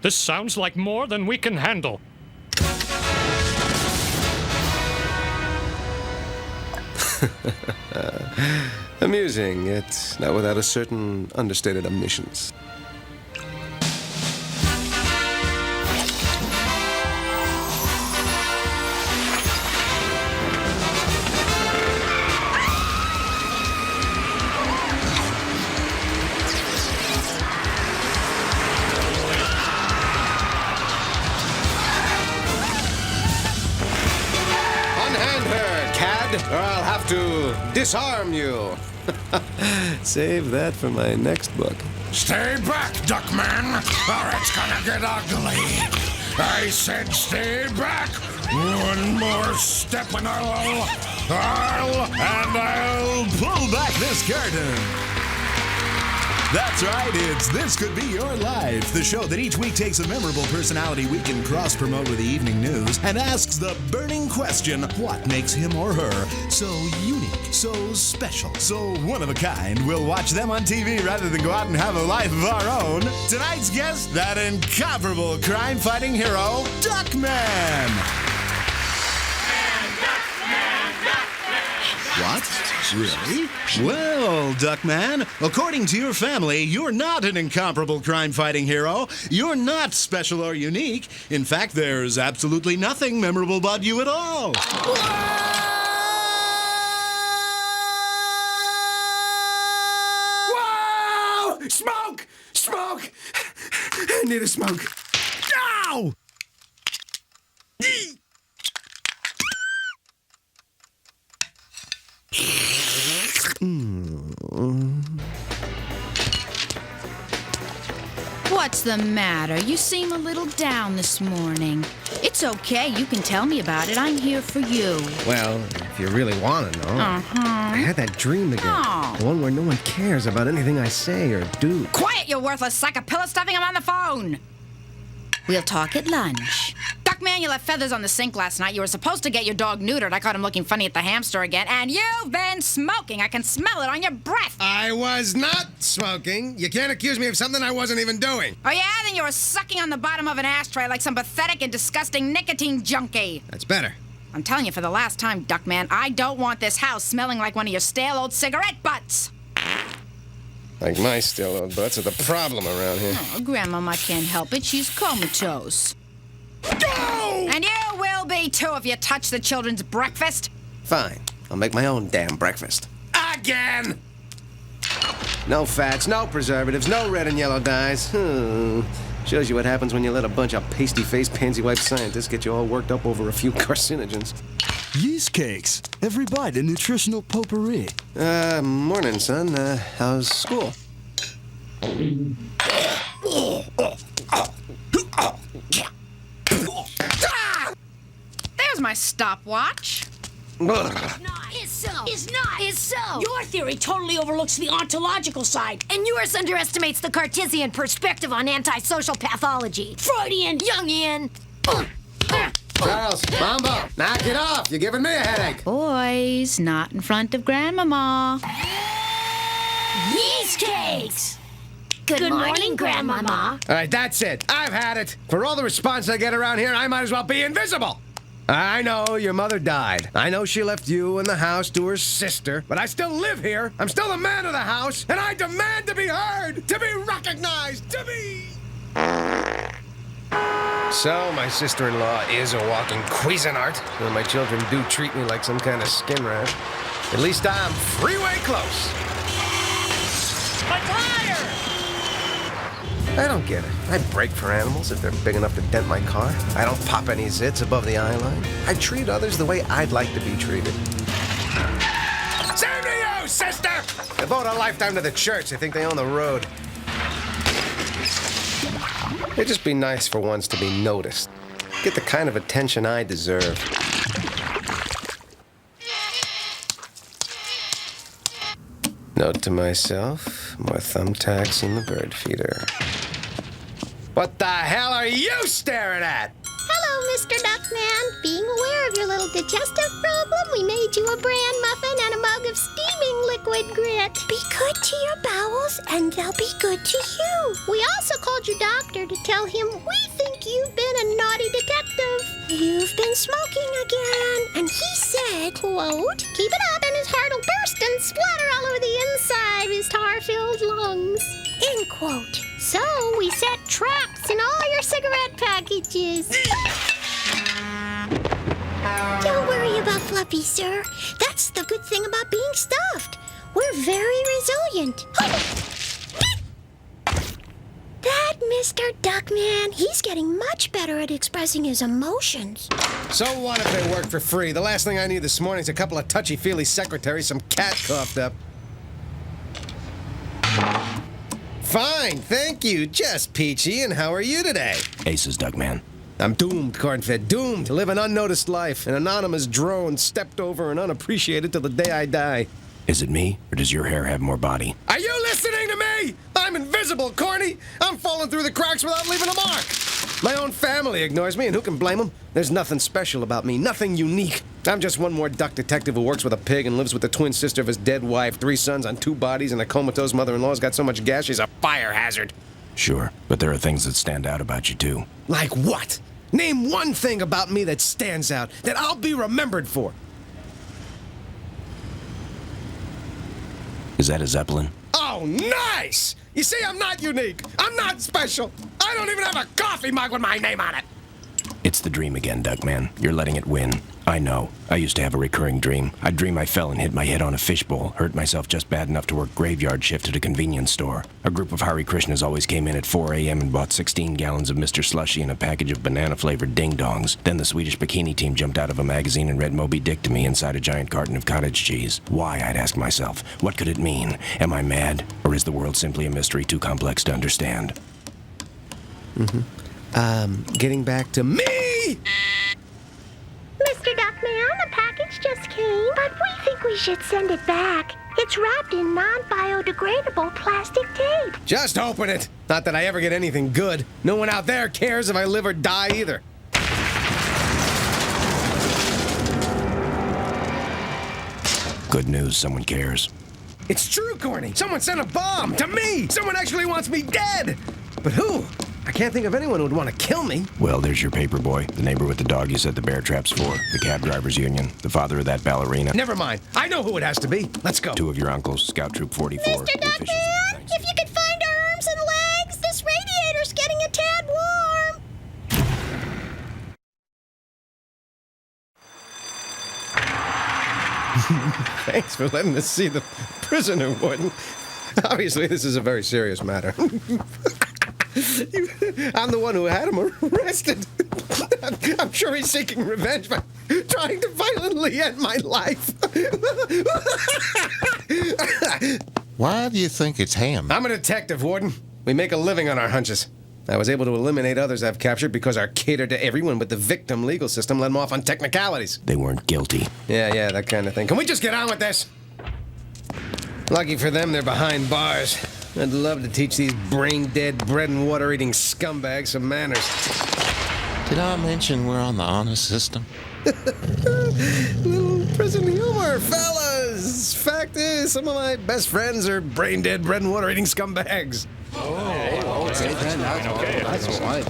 This sounds like more than we can handle. Amusing, yet not without a certain understated omniscience. Or I'll have to disarm you. Save that for my next book. Stay back, Duckman, or it's gonna get ugly. I said stay back. One more step and I'll pull back this curtain. That's right, it's This Could Be Your Life, the show that each week takes a memorable personality we can cross-promote with the evening news and asks the burning question, what makes him or her so unique, so special, so one of a kind? We'll watch them on TV rather than go out and have a life of our own. Tonight's guest, that incomparable crime-fighting hero, Duckman. What? Really? Well, Duckman, according to your family, you're not an incomparable crime-fighting hero. You're not special or unique. In fact, there's absolutely nothing memorable about you at all. Whoa! Smoke! Smoke! I need a smoke. Ow! What's the matter? You seem a little down this morning. It's okay. You can tell me about it. I'm here for you. Well, if you really want to know. I had that dream again. Oh. The one where no one cares about anything I say or do. Quiet, you worthless sack of pillow stuffing. I'm on the phone. We'll talk at lunch. Duckman, you left feathers on the sink last night. You were supposed to get your dog neutered. I caught him looking funny at the hamster again. And you've been smoking. I can smell it on your breath. I was not smoking. You can't accuse me of something I wasn't even doing. Oh, yeah? Then you were sucking on the bottom of an ashtray like some pathetic and disgusting nicotine junkie. That's better. I'm telling you for the last time, Duckman, I don't want this house smelling like one of your stale old cigarette butts. Like my stale old butts are the problem around here. Oh, Grandmama can't help it. She's comatose. Go! And you will be, too, if you touch the children's breakfast. Fine. I'll make my own damn breakfast. Again! No fats, no preservatives, no red and yellow dyes. Shows you what happens when you let a bunch of pasty-faced, pansy-wiped scientists get you all worked up over a few carcinogens. Yeast cakes. Every bite a nutritional potpourri. Morning, son. How's school? There's my stopwatch. Is so. Your theory totally overlooks the ontological side, and yours underestimates the Cartesian perspective on antisocial pathology. Freudian, Jungian. Charles, Mambo, knock it off. You're giving me a headache. Boys, not in front of Grandmama. Yeast cakes. Good morning, Grandmama. All right, that's it. I've had it. For all the response I get around here, I might as well be invisible. I know your mother died. I know she left you and the house to her sister, but I still live here. I'm still the man of the house, and I demand to be heard, to be recognized, to be... So, my sister-in-law is a walking Cuisinart, though my children do treat me like some kind of skin rash. At least I'm freeway close. My tire! I don't get it. I brake for animals if they're big enough to dent my car. I don't pop any zits above the eye line. I treat others the way I'd like to be treated. Same to you, sister! Devote a lifetime to the church. They think they own the road. It'd just be nice for once to be noticed. Get the kind of attention I deserve. Note to myself, more thumbtacks in the bird feeder. What the hell are you staring at? Hello, Mr. Duckman. Being aware of your little digestive problem, we made you a bran muffin and a mug of steaming liquid grit. Be good to your bowels, and they'll be good to you. We also called your doctor to tell him we think you've been a naughty detective. You've been smoking again. And he said, quote, keep it up and his heart will burst and splatter all over the inside of his tar-filled lungs, end quote. So we set traps in all your cigarette packages. Don't worry about Fluffy, sir. That's the good thing about being stuffed. We're very resilient. That Mr. Duckman, he's getting much better at expressing his emotions. So what if they work for free? The last thing I need this morning is a couple of touchy-feely secretaries, some cat coughed up. Fine, thank you. Just peachy. And how are you today? Aces, Duckman. I'm doomed, Cornfed, doomed to live an unnoticed life, an anonymous drone stepped over and unappreciated till the day I die. Is it me, or does your hair have more body? Are you listening to me? I I'm invisible, corny! I'm falling through the cracks without leaving a mark! My own family ignores me, and who can blame them? There's nothing special about me, nothing unique. I'm just one more duck detective who works with a pig and lives with the twin sister of his dead wife, 3 sons on 2 bodies, and a comatose mother-in-law who's got so much gas she's a fire hazard. Sure, but there are things that stand out about you, too. Like what? Name one thing about me that stands out, that I'll be remembered for. Is that a Zeppelin? Oh, nice! You see, I'm not unique. I'm not special. I don't even have a coffee mug with my name on it. It's the dream again, Duckman. You're letting it win. I know. I used to have a recurring dream. I'd dream I fell and hit my head on a fishbowl, hurt myself just bad enough to work graveyard shift at a convenience store. A group of Hare Krishnas always came in at 4 a.m. and bought 16 gallons of Mr. Slushy and a package of banana-flavored ding-dongs. Then the Swedish bikini team jumped out of a magazine and read Moby Dick to me inside a giant carton of cottage cheese. Why, I'd ask myself. What could it mean? Am I mad? Or is the world simply a mystery too complex to understand? Getting back to me! Mr. Duckman, the package just came, but we think we should send it back. It's wrapped in non-biodegradable plastic tape. Just open it! Not that I ever get anything good. No one out there cares if I live or die either. Good news, someone cares. It's true, Corny. Someone sent a bomb to me. Someone actually wants me dead. But who? I can't think of anyone who would want to kill me. Well, there's your paper boy, the neighbor with the dog you set the bear traps for, the cab drivers union, the father of that ballerina. Never mind. I know who it has to be. Let's go. 2 of your uncles, Scout Troop 44. Mr. Duckman, if you could find our arms and legs, this radiator's getting a tad warm. Thanks for letting us see the prisoner, Warden. Obviously, this is a very serious matter. I'm the one who had him arrested. I'm sure he's seeking revenge by trying to violently end my life. Why do you think it's him? I'm a detective, Warden. We make a living on our hunches. I was able to eliminate others I've captured because I catered to everyone, but the victim legal system let them off on technicalities. They weren't guilty. Yeah, that kind of thing. Can we just get on with this? Lucky for them, they're behind bars. I'd love to teach these brain-dead, bread-and-water-eating scumbags some manners. Did I mention we're on the honor system? Little prison humor, fellas! Fact is, some of my best friends are brain-dead, bread-and-water-eating scumbags. Okay. That's all right.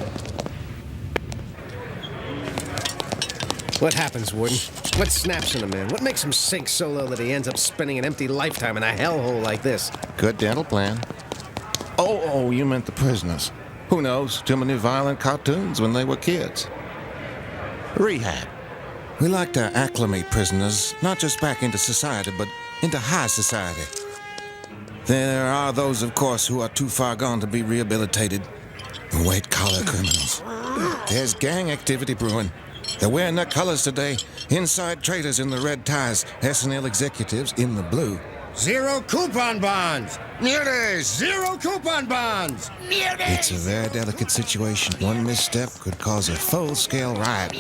What happens, Warden? What snaps in a man? What makes him sink so low that he ends up spending an empty lifetime in a hellhole like this? Good dental plan. Oh, you meant the prisoners. Who knows? Too many violent cartoons when they were kids. Rehab. We like to acclimate prisoners, not just back into society, but into high society. There are those, of course, who are too far gone to be rehabilitated. White-collar criminals. There's gang activity brewing. They're wearing their colors today. Inside traders in the red ties, S&L executives in the blue. Zero coupon bonds! Muties! 0 coupon bonds! It's a very delicate situation. One misstep could cause a full-scale riot.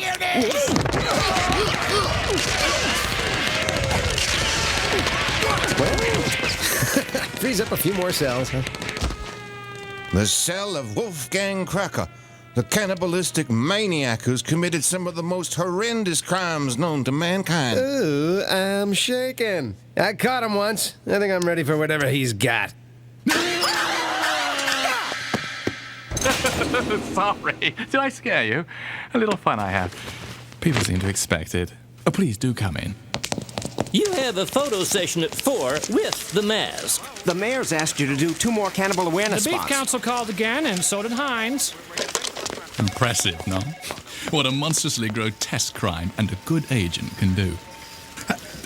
Freeze up a few more cells, huh? The cell of Wolfgang Cracker, the cannibalistic maniac who's committed some of the most horrendous crimes known to mankind. Ooh, I'm shaking. I caught him once. I think I'm ready for whatever he's got. Sorry. Did I scare you? A little fun I have. People seem to expect it. Oh, please do come in. You have a photo session at 4 with the mask. The mayor's asked you to do 2 more cannibal awareness The Beef spots. Council called again, and so did Heinz. Impressive, no? What a monstrously grotesque crime and a good agent can do.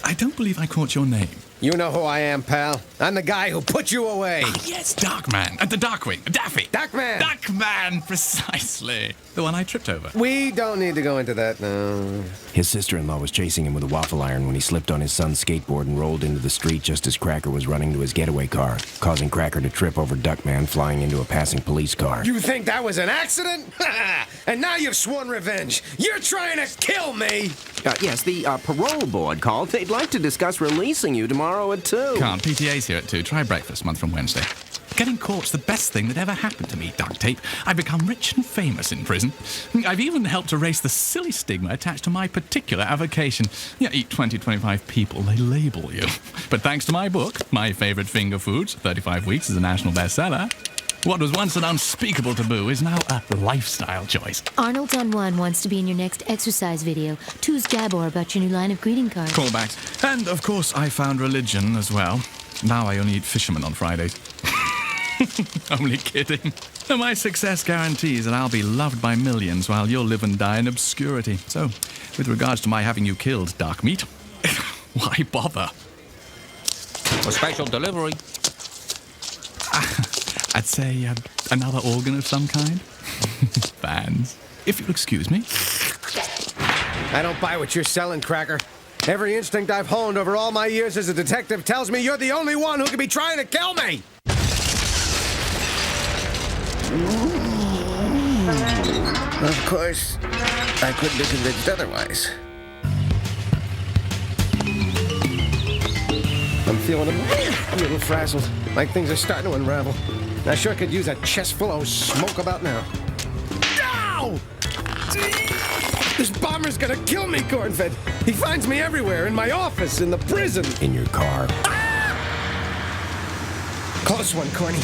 I don't believe I caught your name. You know who I am, pal. I'm the guy who put you away. Yes, Darkman. The Darkwing. Daffy. Duckman. Duckman, precisely. The one I tripped over. We don't need to go into that now. His sister-in-law was chasing him with a waffle iron when he slipped on his son's skateboard and rolled into the street just as Cracker was running to his getaway car, causing Cracker to trip over Duckman flying into a passing police car. You think that was an accident? And now you've sworn revenge. You're trying to kill me. Yes, the parole board called. They'd like to discuss releasing you tomorrow at 2. Can't. PTA's here at 2. Try breakfast, month from Wednesday. Getting caught's the best thing that ever happened to me, duct tape. I've become rich and famous in prison. I've even helped erase the silly stigma attached to my particular avocation. Eat 20, 25 people, they label you. But thanks to my book, My Favorite Finger Foods, 35 Weeks is a national bestseller. What was once an unspeakable taboo is now a lifestyle choice. Arnold on One wants to be in your next exercise video. Two's Gabor about your new line of greeting cards. Callbacks. And, of course, I found religion as well. Now I only eat fishermen on Fridays. Only kidding. My success guarantees that I'll be loved by millions while you'll live and die in obscurity. So, with regards to my having you killed, Dark Meat, why bother? A special delivery. I'd say another organ of some kind. Fans. If you'll excuse me. I don't buy what you're selling, Cracker. Every instinct I've honed over all my years as a detective tells me you're the only one who could be trying to kill me! Of course, I couldn't be convinced otherwise. I'm feeling a little frazzled, like things are starting to unravel. I sure could use a chest full of smoke about now. Ow! This bomber's gonna kill me, Cornfed. He finds me everywhere, in my office, in the prison. In your car. Ah! Close one, Corny.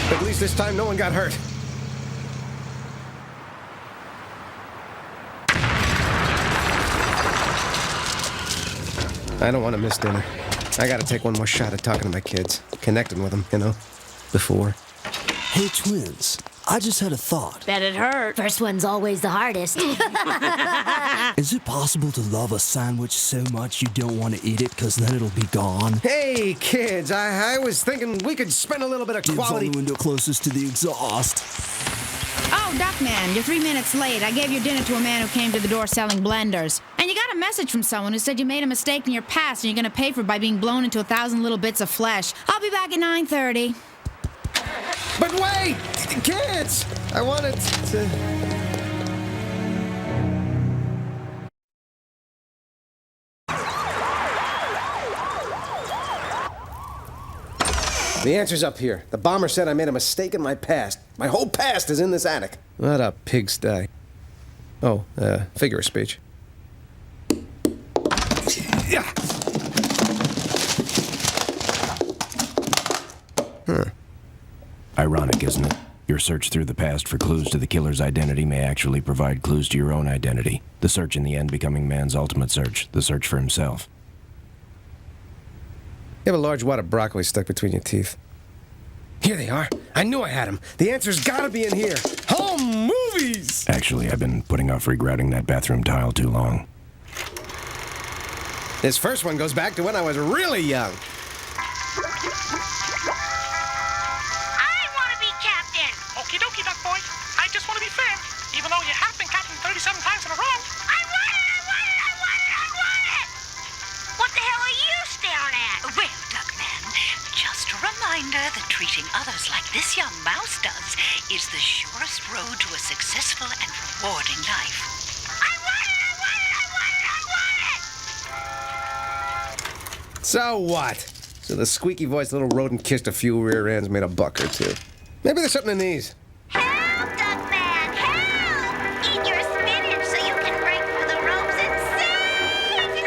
But at least this time no one got hurt. I don't want to miss dinner. I gotta take one more shot at talking to my kids. Connecting with them, before. Hey, twins. I just had a thought. Bet it hurt. First one's always the hardest. Is it possible to love a sandwich so much you don't want to eat it because then it'll be gone? Hey, kids, I was thinking we could spend a little bit of quality... Dibs on the window closest to the exhaust. Oh, Duckman, you're 3 minutes late. I gave your dinner to a man who came to the door selling blenders. And you got a message from someone who said you made a mistake in your past and you're going to pay for it by being blown into 1,000 little bits of flesh. I'll be back at 9:30. But wait! Kids! I wanted to... The answer's up here. The bomber said I made a mistake in my past. My whole past is in this attic. What a pigsty. Oh, figure of speech. Yeah. Ironic, isn't it? Your search through the past for clues to the killer's identity may actually provide clues to your own identity. The search in the end becoming man's ultimate search, the search for himself. You have a large wad of broccoli stuck between your teeth. Here they are. I knew I had them. The answer's gotta be in here. Home movies! Actually, I've been putting off regrouting that bathroom tile too long. This first one goes back to when I was really young. Okie dokie, Duck Boy. I just want to be fair. Even though you have been captain 37 times in a row. I want it! What the hell are you staring at? Well, Duckman, just a reminder that treating others like this young mouse does is the surest road to a successful and rewarding life. I want it! So what? So the squeaky-voiced little rodent kissed a few rear ends, made a buck or two. Maybe there's something in these. Help, Duckman! Help! Eat your spinach so you can break through the ropes and save me!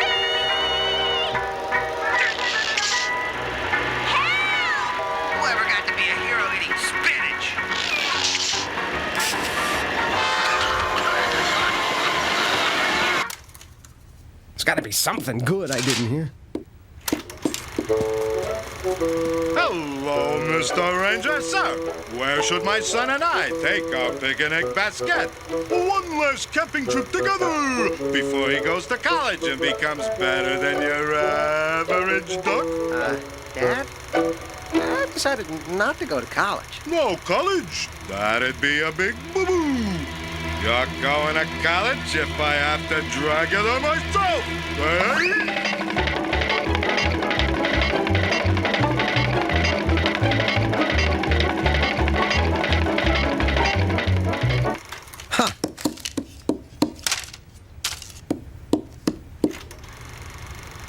Help! Whoever got to be a hero eating spinach? There's got to be something good I didn't hear. Hello, Mr. Ranger. Sir, where should my son and I take our picnic basket? One last camping trip together before he goes to college and becomes better than your average duck. Dad? I've decided not to go to college. No college? That'd be a big boo-boo. You're going to college if I have to drag you there myself, eh?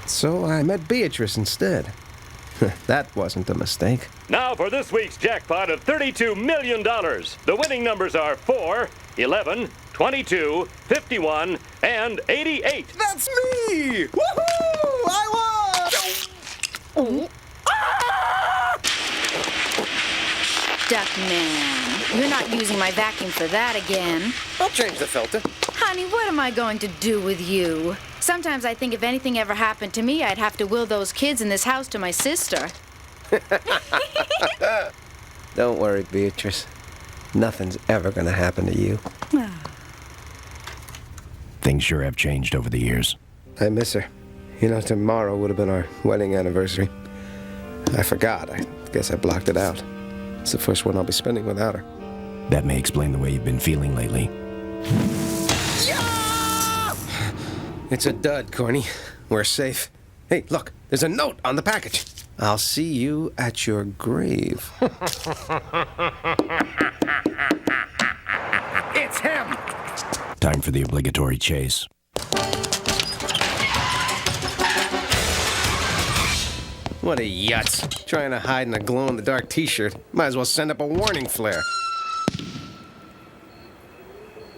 So I met Beatrice instead. That wasn't a mistake. Now for this week's jackpot of $32 million. The winning numbers are 4, 11, 22, 51, and 88. That's me! Woohoo! I won! Duckman, you're not using my vacuum for that again. I'll change the filter. Honey, what am I going to do with you? Sometimes I think if anything ever happened to me, I'd have to will those kids in this house to my sister. Don't worry, Beatrice. Nothing's ever gonna happen to you. Things sure have changed over the years. I miss her. You know, tomorrow would have been our wedding anniversary. I forgot. I guess I blocked it out. It's the first one I'll be spending without her. That may explain the way you've been feeling lately. It's a dud, Corny. We're safe. Hey, look, there's a note on the package. I'll see you at your grave. It's him! Time for the obligatory chase. What a yutz. Trying to hide in a glow-in-the-dark t-shirt. Might as well send up a warning flare.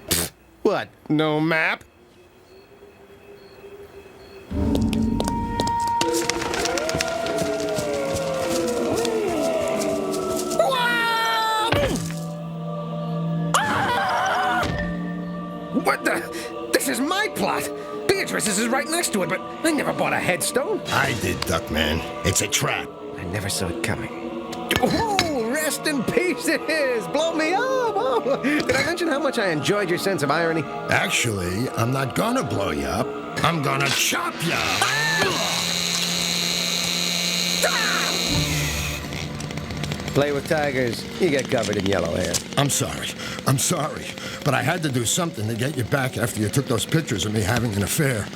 Pfft. What, no map? What the? This is my plot. Beatrice's is right next to it, but I never bought a headstone. I did, Duckman. It's a trap. I never saw it coming. Oh, rest in peace it is. Blow me up. Oh. Did I mention how much I enjoyed your sense of irony? Actually, I'm not gonna blow you up. I'm gonna chop you. Play with tigers, you get covered in yellow hair. I'm sorry. But I had to do something to get you back after you took those pictures of me having an affair.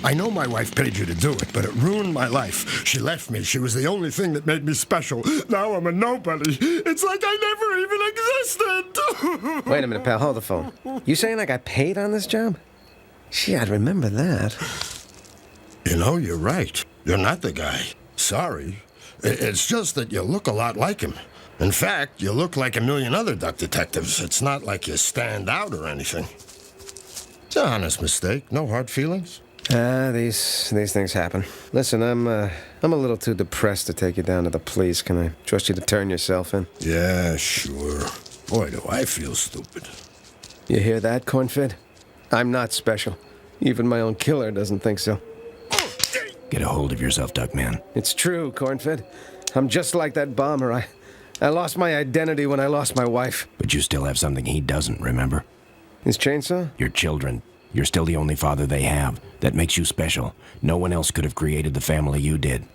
I know my wife paid you to do it, but it ruined my life. She left me. She was the only thing that made me special. Now I'm a nobody. It's like I never even existed. Wait a minute, pal. Hold the phone. You saying I got paid on this job? Gee, I'd remember that. You know, you're right. You're not the guy. Sorry. It's just that you look a lot like him. In fact, you look like a million other duck detectives. It's not like you stand out or anything. It's an honest mistake. No hard feelings. These things happen. Listen, I'm a little too depressed to take you down to the police. Can I trust you to turn yourself in? Yeah, sure. Boy, do I feel stupid. You hear that, Cornfed? I'm not special. Even my own killer doesn't think so. Get a hold of yourself, Duckman. It's true, Cornfed. I'm just like that bomber. I lost my identity when I lost my wife. But you still have something he doesn't, remember? His chainsaw? Your children. You're still the only father they have. That makes you special. No one else could have created the family you did.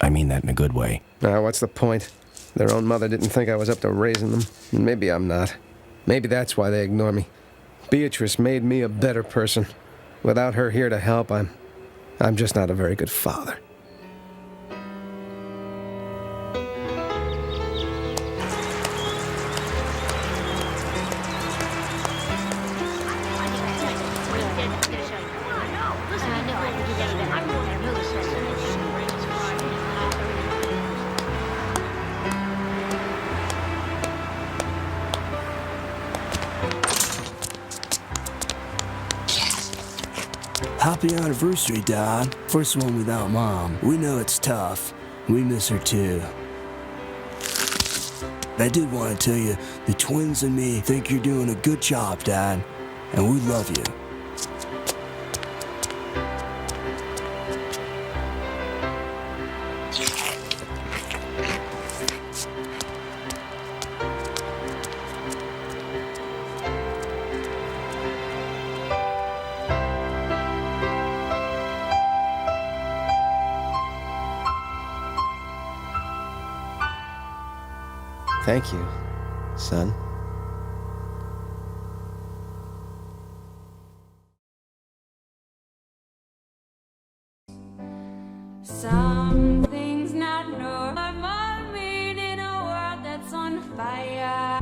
I mean that in a good way. What's the point? Their own mother didn't think I was up to raising them. Maybe I'm not. Maybe that's why they ignore me. Beatrice made me a better person. Without her here to help, I'm just not a very good father. Happy anniversary, Dad. First one without Mom. We know it's tough. We miss her too. I did want to tell you, the twins and me think you're doing a good job, Dad. And we love you. Thank you, son. Something's not normal, mean in a world that's on fire.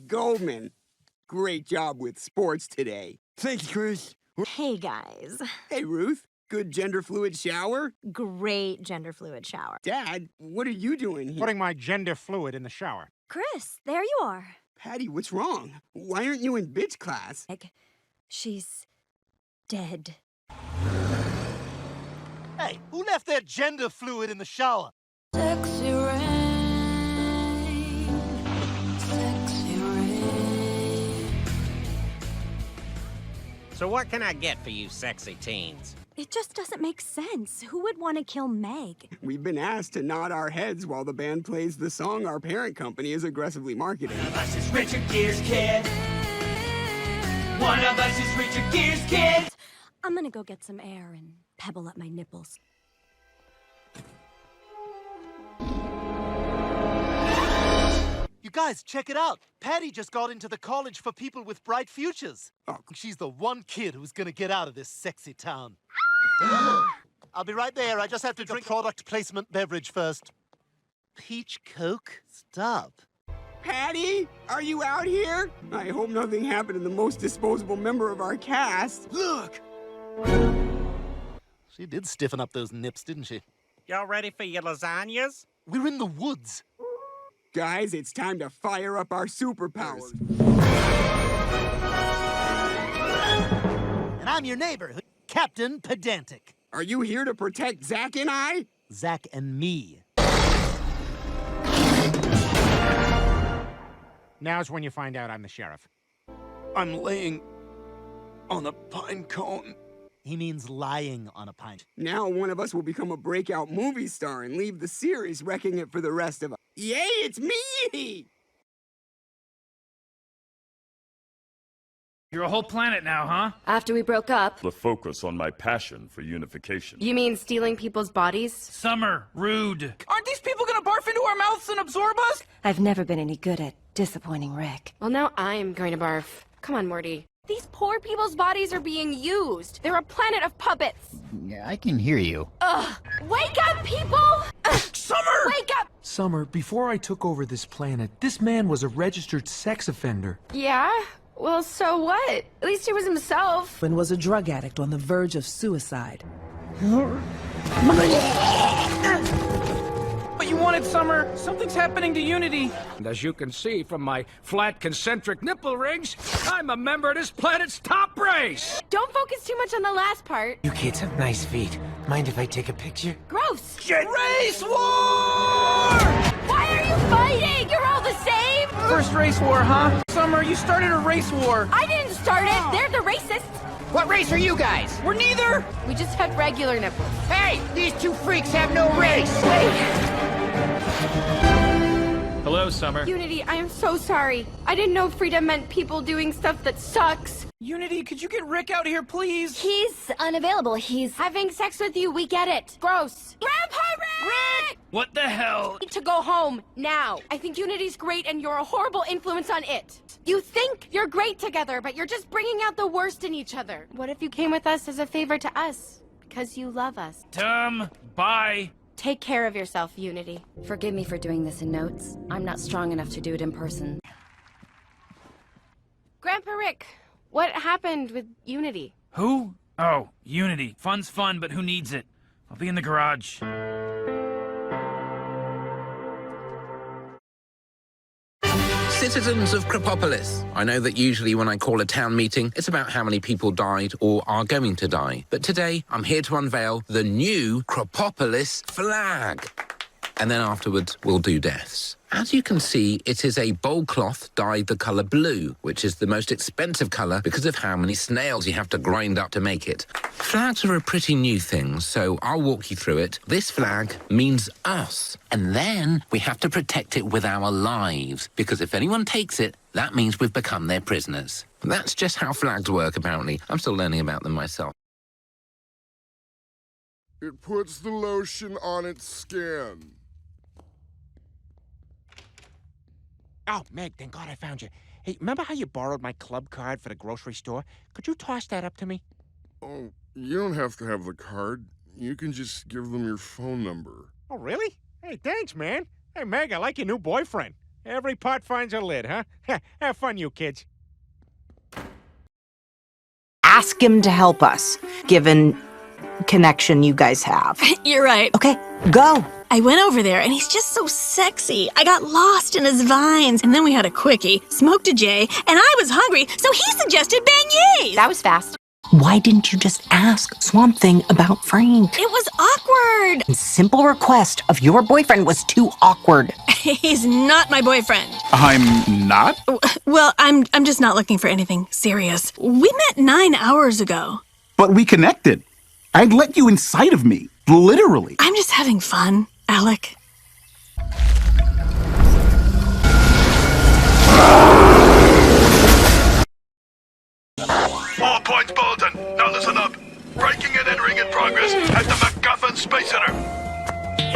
Goldman, great job with sports today. Thanks, Chris. Hey, guys. Hey, Ruth. Good gender fluid shower? Great gender fluid shower. Dad, what are you doing here? Putting my gender fluid in the shower. Chris, there you are. Patty, what's wrong? Why aren't you in bitch class? She's dead. Hey, who left their gender fluid in the shower? Sexy rain, sexy rain. So what can I get for you sexy teens? It just doesn't make sense. Who would want to kill Meg? We've been asked to nod our heads while the band plays the song our parent company is aggressively marketing. One of us is Richard Gere's kid. One of us is Richard Gere's kid. I'm gonna go get some air and pebble up my nipples. You guys, check it out. Patty just got into the college for people with bright futures. Oh, she's the one kid who's gonna get out of this sexy town. I'll be right there. I just have to drink a product placement beverage first. Peach Coke? Stop. Patty, are you out here? I hope nothing happened to the most disposable member of our cast. Look! She did stiffen up those nips, didn't she? Y'all ready for your lasagnas? We're in the woods. Guys, it's time to fire up our superpowers. And I'm your neighbor, Captain Pedantic. Are you here to protect Zach and I? Zach and me. Now's when you find out I'm the sheriff. I'm laying on a pine cone. He means lying on a pine. Now one of us will become a breakout movie star and leave the series, wrecking it for the rest of us. Yay, it's me! You're a whole planet now, huh? After we broke up. The focus on my passion for unification. You mean stealing people's bodies? Summer, rude. Aren't these people gonna barf into our mouths and absorb us? I've never been any good at disappointing Rick. Well, now I'm going to barf. Come on, Morty. These poor people's bodies are being used. They're a planet of puppets. Yeah, I can hear you. Ugh! Wake up, people! Summer! Wake up! Summer, before I took over this planet, this man was a registered sex offender. Yeah? Well, so what? At least he was himself. And was a drug addict on the verge of suicide. But you wanted Summer. Something's happening to Unity. And as you can see from my flat concentric nipple rings, I'm a member of this planet's top race! Don't focus too much on the last part. You kids have nice feet. Mind if I take a picture? Gross! Race war! Why are you fighting? You're all the same! First race war, huh? Summer, you started a race war. I didn't start it. They're the racists. What race are you guys? We're neither. We just have regular nipples. Hey, these two freaks have no race. Hello, Summer. Unity, I am so sorry. I didn't know freedom meant people doing stuff that sucks. Unity, could you get Rick out here, please? He's unavailable. He's having sex with you. We get it. Gross. Grandpa Rick! What the hell? Need to go home now. I think Unity's great and you're a horrible influence on it. You think you're great together, but you're just bringing out the worst in each other. What if you came with us as a favor to us? Because you love us. Tom, bye. Take care of yourself, Unity. Forgive me for doing this in notes. I'm not strong enough to do it in person. Grandpa Rick, what happened with Unity? Who? Oh, Unity. Fun's fun, but who needs it? I'll be in the garage. Citizens of Crepopolis, I know that usually when I call a town meeting, it's about how many people died or are going to die. But today, I'm here to unveil the new Crepopolis flag. And then afterwards, we'll do deaths. As you can see, it is a bowl cloth dyed the colour blue, which is the most expensive colour because of how many snails you have to grind up to make it. Flags are a pretty new thing, so I'll walk you through it. This flag means us, and then we have to protect it with our lives, because if anyone takes it, that means we've become their prisoners. That's just how flags work, apparently. I'm still learning about them myself. It puts the lotion on its skin. Oh, Meg, thank God I found you. Hey, remember how you borrowed my club card for the grocery store? Could you toss that up to me? Oh, you don't have to have the card. You can just give them your phone number. Oh, really? Hey, thanks, man. Hey, Meg, I like your new boyfriend. Every pot finds a lid, huh? Have fun, you kids. ask him to help us, given connection you guys have. You're right. Okay, go. I went over there, and he's just so sexy. I got lost in his vines, and then we had a quickie, smoked a J, and I was hungry, so he suggested beignets. That was fast. Why didn't you just ask Swamp Thing about Frank? It was awkward. A simple request of your boyfriend was too awkward. He's not my boyfriend. I'm not? Well, I'm just not looking for anything serious. We met 9 hours ago. But we connected. I'd let you inside of me, literally. I'm just having fun, Alec. 4 points bulletin. Now listen up. Breaking and entering in progress at the MacGuffin Space Center.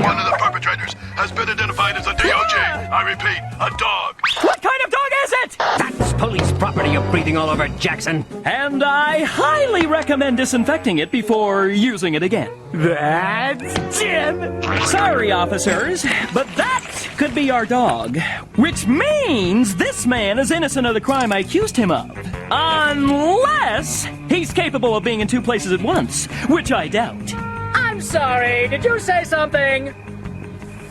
One of the perpetrators has been identified as a DOG. I repeat, a dog. What kind of dog is it? That's police property you're breathing all over, Jackson. And I highly recommend disinfecting it before using it again. That's Jim. Sorry, officers, but that could be our dog. Which means this man is innocent of the crime I accused him of. Unless he's capable of being in 2 places at once, which I doubt. I'm sorry, did you say something?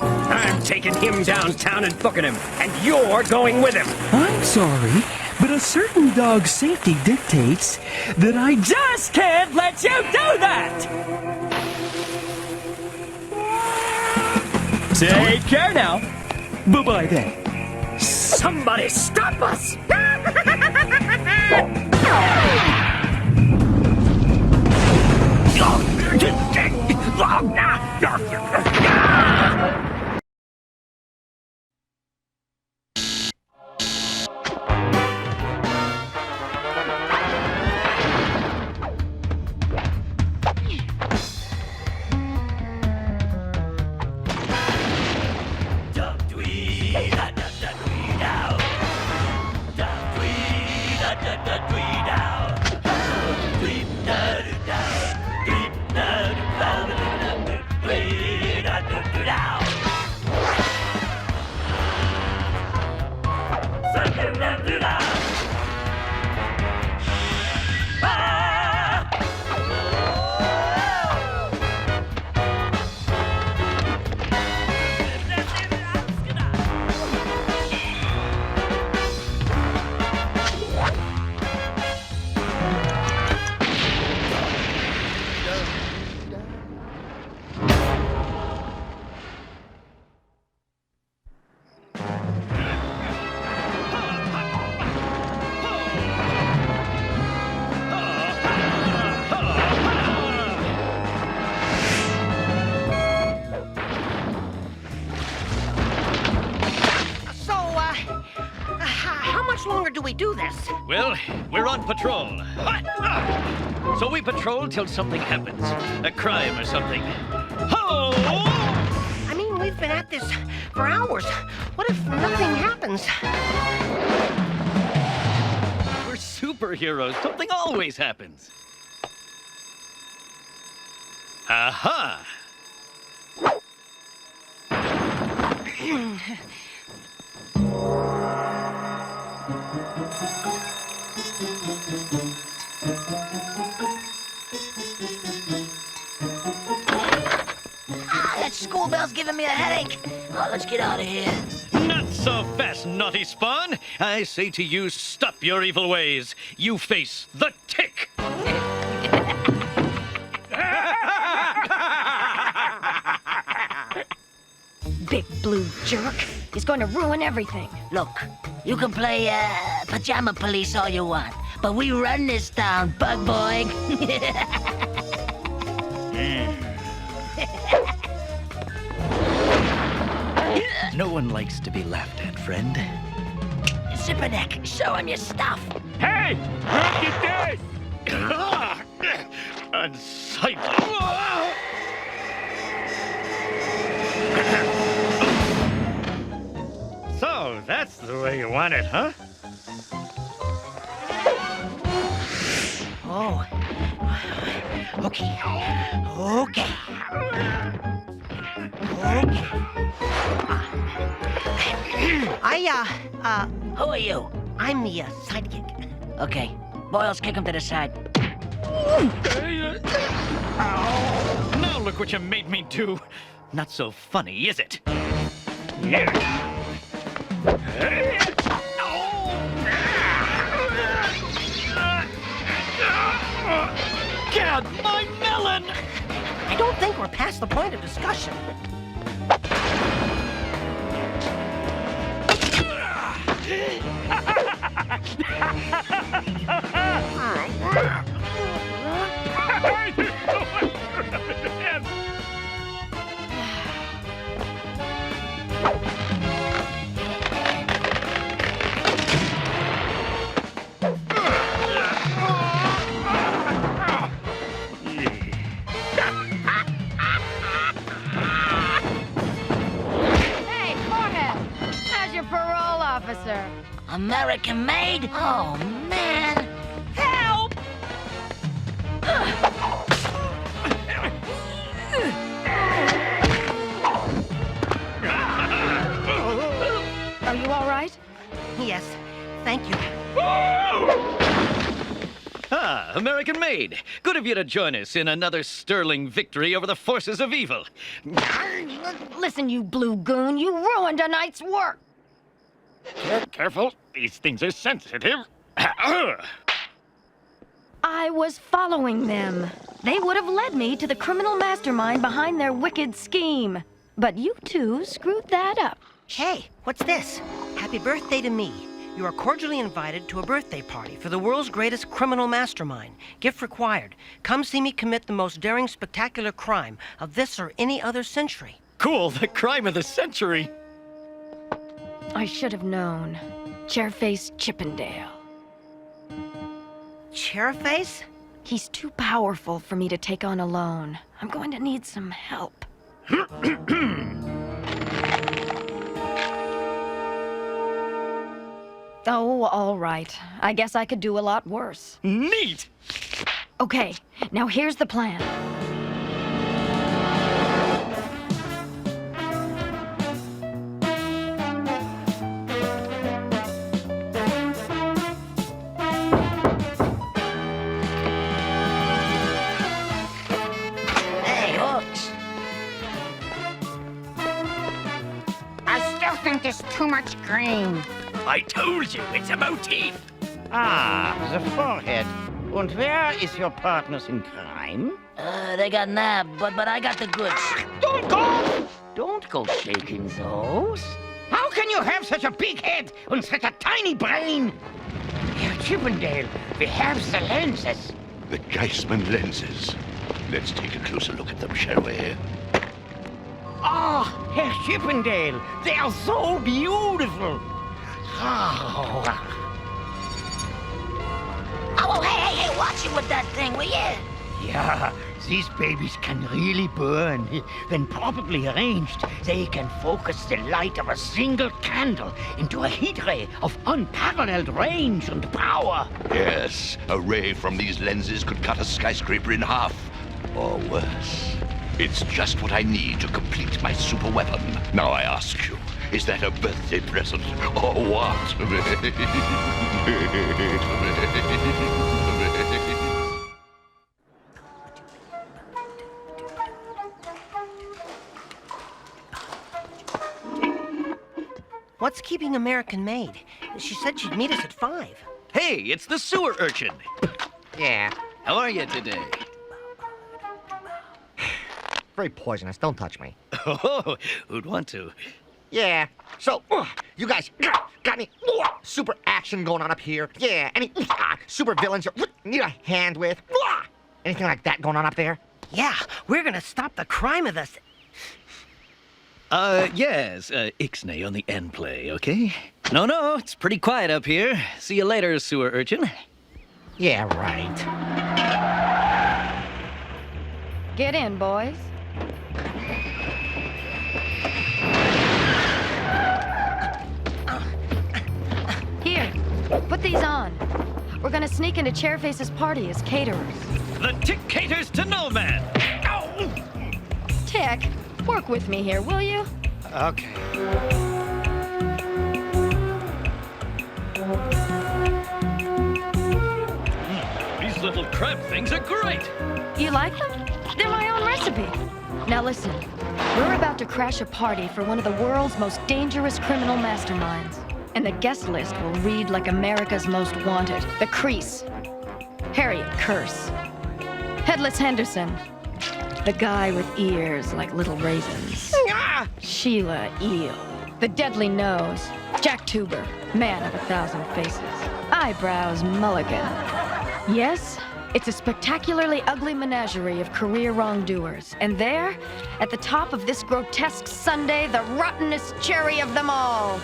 I'm taking him downtown and booking him, and you're going with him. I'm sorry, but a certain dog's safety dictates that I just can't let you do that! Take care now. Bye-bye then. Somebody stop us! Well, we're on patrol. So we patrol till something happens. A crime or something. Ho! I mean, we've been at this for hours. What if nothing happens? We're superheroes. Something always happens. Aha! That school bell's giving me a headache. Oh, let's get out of here. Not so fast, naughty spawn. I say to you, stop your evil ways. You face the tick. Big blue jerk. He's going to ruin everything. Look, you can play pajama police all you want, but we run this town, bug boy. No one likes to be laughed at, friend. Zipperneck, show him your stuff. Hey! Look at this! Unsightly. So, that's the way you want it, huh? Oh. Okay. Okay. Who are you? I'm the sidekick. Okay. Boyles, kick him to the side. Now look what you made me do. Not so funny, is it? God, my melon! I don't think we're past the point of discussion. Hey, Forehead! How's your parole officer? American made? Oh, man. Help! Are you all right? Yes, thank you. Ah, American made. Good of you to join us in another sterling victory over the forces of evil. Listen, you blue goon, you ruined a night's work! Careful, these things are sensitive. I was following them. They would have led me to the criminal mastermind behind their wicked scheme. But you two screwed that up. Hey, what's this? Happy birthday to me. You are cordially invited to a birthday party for the world's greatest criminal mastermind. Gift required. Come see me commit the most daring, spectacular crime of this or any other century. Cool, the crime of the century. I should have known. Chairface Chippendale. Chairface? He's too powerful for me to take on alone. I'm going to need some help. Oh, all right. I guess I could do a lot worse. Neat! Okay, now here's the plan. Hey, Hooks. I still think there's too much green. I told you, it's a motif. Ah, the forehead. And where is your partners in crime? They got nabbed, but I got the goods. Don't go! Don't go shaking those. How can you have such a big head and such a tiny brain? Herr Chippendale, we have the lenses. The Geissman lenses. Let's take a closer look at them, shall we? Ah, Herr Chippendale, they are so beautiful. Oh, hey, watch it with that thing, will ya? Yeah, these babies can really burn. When properly arranged, they can focus the light of a single candle into a heat ray of unparalleled range and power. Yes, a ray from these lenses could cut a skyscraper in half. Or worse. It's just what I need to complete my super weapon. Now I ask you, is that a birthday present or what? What's keeping American made? She said she'd meet us at 5. Hey, it's the sewer urchin. Yeah. How are you today? Very poisonous. Don't touch me. Oh, who'd want to? Yeah. So, you guys got any super action going on up here? Yeah. Any super villains you need a hand with? Anything like that going on up there? Yeah, we're gonna stop the crime of this. Yes, Ixnay on the end play, okay? No, it's pretty quiet up here. See you later, sewer urchin. Yeah, right. Get in, boys. Here, put these on. We're gonna sneak into Chairface's party as caterers. The Tick caters to no man. Ow! Tick, work with me here, will you? Okay. These little crab things are great. You like them? They're my own recipe. Now listen, we're about to crash a party for one of the world's most dangerous criminal masterminds. And the guest list will read like America's Most Wanted. The Crease. Harriet Curse. Headless Henderson. The guy with ears like little raisins. Sheila Eel. The Deadly Nose. Jack Tuber. Man of 1,000 faces. Eyebrows Mulligan. Yes, it's a spectacularly ugly menagerie of career wrongdoers. And there, at the top of this grotesque sundae, the rottenest cherry of them all.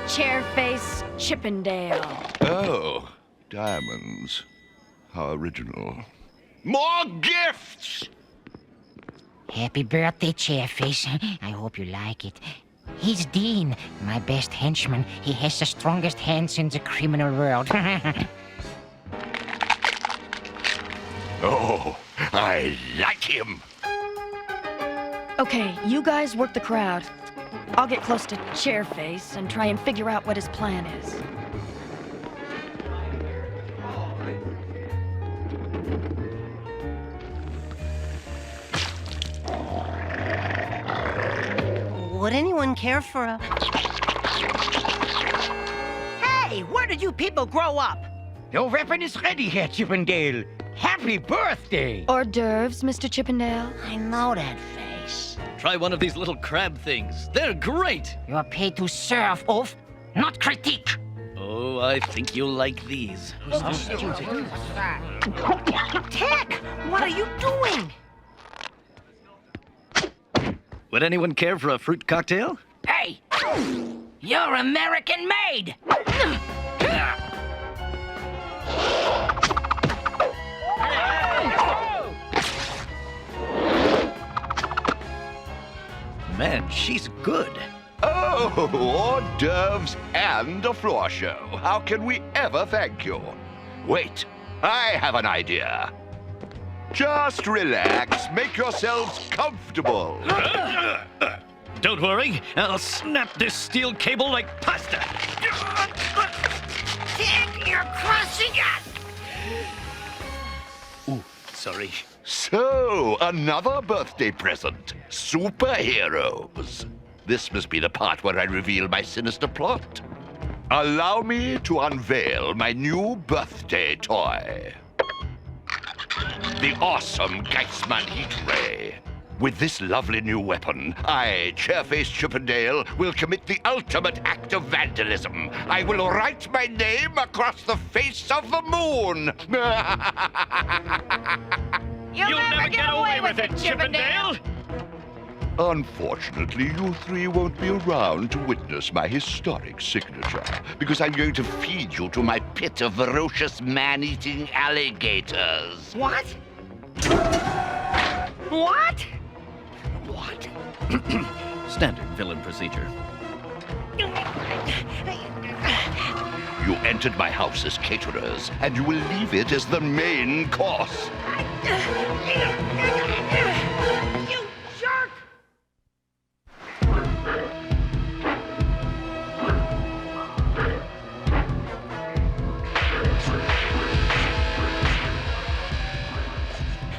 Chairface Chippendale. Oh, diamonds. How original. More gifts! Happy birthday, Chairface. I hope you like it. He's Dean, my best henchman. He has the strongest hands in the criminal world. Oh, I like him. Okay, you guys work the crowd. I'll get close to Chairface and try and figure out what his plan is. Would anyone care for a... Hey, where did you people grow up? Your weapon is ready here, Chippendale. Happy birthday! Hors d'oeuvres, Mr. Chippendale. I know that face. Try one of these little crab things. They're great. You're paid to serve, Oaf, not critique. Oh, I think you'll like these. Tech! What are you doing? Would anyone care for a fruit cocktail? Hey! You're American made! Man, she's good. Oh, hors d'oeuvres and a floor show. How can we ever thank you? Wait, I have an idea. Just relax, make yourselves comfortable. Don't worry, I'll snap this steel cable like pasta. Dick, you're crushing us! Ooh, sorry. So, another birthday present. Superheroes. This must be the part where I reveal my sinister plot. Allow me to unveil my new birthday toy. The awesome Geissman Heat Ray. With this lovely new weapon, I, Chairface Chippendale, will commit the ultimate act of vandalism. I will write my name across the face of the moon. You'll never get away with it, Chippendale! Unfortunately, you three won't be around to witness my historic signature, because I'm going to feed you to my pit of ferocious man-eating alligators. What? What? What? Standard villain procedure. You entered my house as caterers, and you will leave it as the main course. You jerk!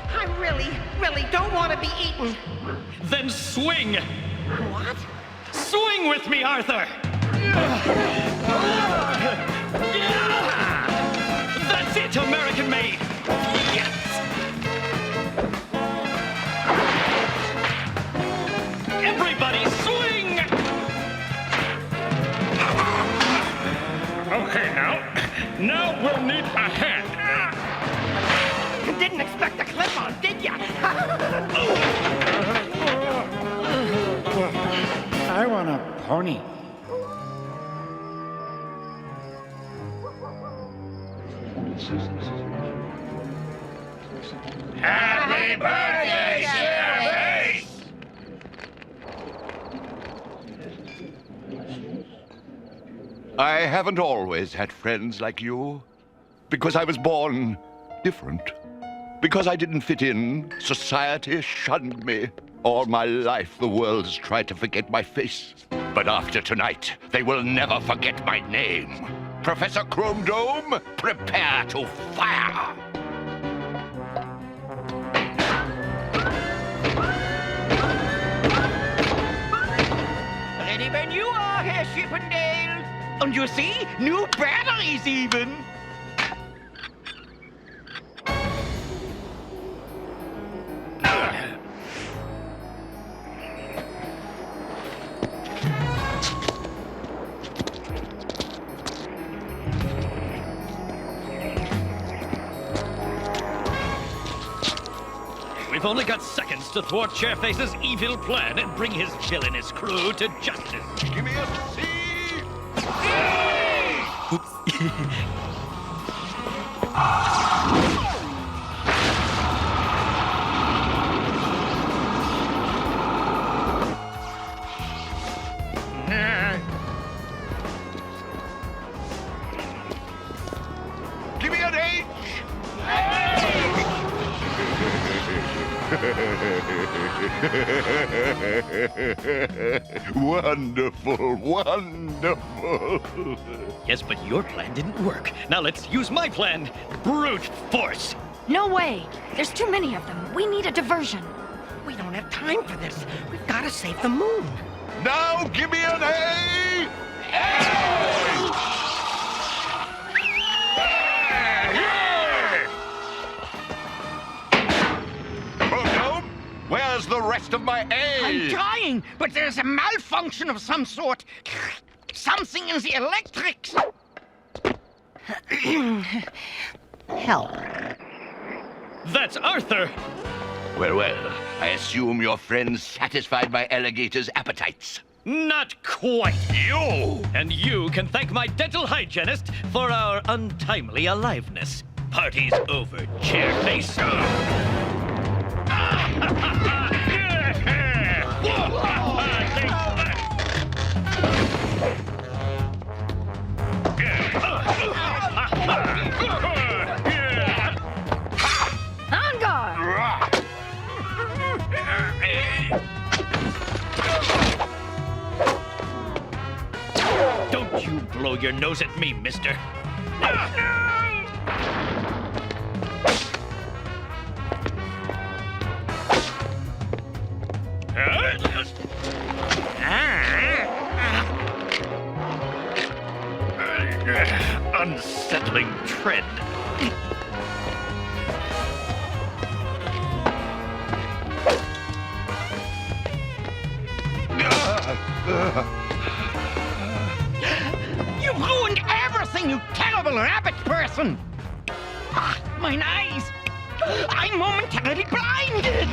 I really don't want to be eaten. Then swing! What? Swing with me, Arthur! That's it, American made! Yes! Everybody swing! Okay, now we'll need a hand. Didn't expect a clip-on, did ya? I want a pony. Happy birthday, Chairface! I haven't always had friends like you, because I was born different. Because I didn't fit in, society shunned me. All my life, the world has tried to forget my face. But after tonight, they will never forget my name. Professor Chrome Dome, prepare to fire! ready when you are, Herr Chippendale. And you see, new batteries even. We've only got seconds to thwart Chairface's evil plan and bring his villainous crew to justice. Give me a C! Give me an H! Wonderful, wonderful. Yes, but your plan didn't work. Now let's use my plan. Brute force. No way. There's too many of them. We need a diversion. We don't have time for this. We've got to save the moon. Now give me an A! Oh, no! Where's the rest of my A? I'm trying, but there's a malfunction of some sort. Something in the electrics. Help. That's Arthur! Well, I assume your friends satisfied my alligator's appetites. Not quite. You! And you can thank my dental hygienist for our untimely aliveness. Party's over, Chairface. On guard! Don't you blow your nose at me, mister. Unsettling tread. You've ruined everything, you terrible rabbit person! Ah, mine eyes! I'm momentarily blinded!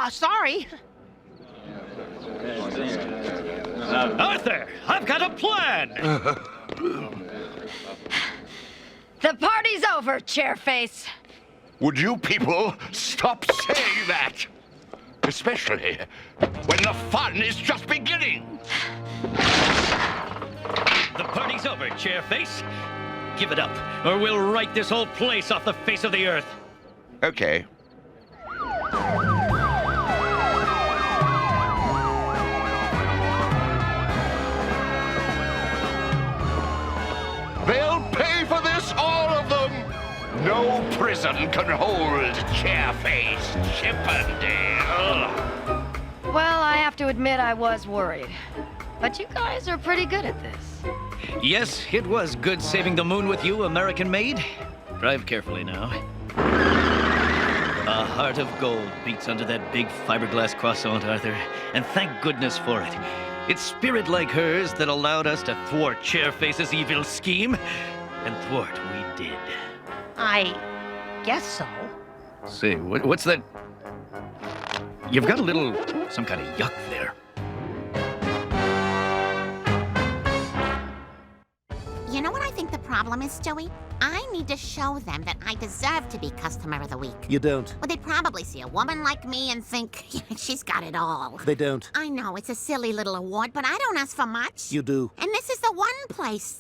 Sorry. Arthur, I've got a plan! The party's over, Chairface. Would you people stop saying that? Especially when the fun is just beginning. The party's over, Chairface. Give it up, or we'll write this whole place off the face of the earth. Okay. They'll pay for this, all of them! No prison can hold Chairface Chippendale. Well, I have to admit I was worried. But you guys are pretty good at this. Yes, it was good saving the moon with you, American maid. Drive carefully now. A heart of gold beats under that big fiberglass croissant, Arthur, and thank goodness for it. It's spirit like hers that allowed us to thwart Chairface's evil scheme, and thwart we did. I guess so. Say, what's that? You've got a little, some kind of yuck there. You know what I think the problem is, Stewie? I need to show them that I deserve to be Customer of the Week. You don't. Well, they'd probably see a woman like me and think, she's got it all. They don't. I know, it's a silly little award, but I don't ask for much. You do. And this is the one place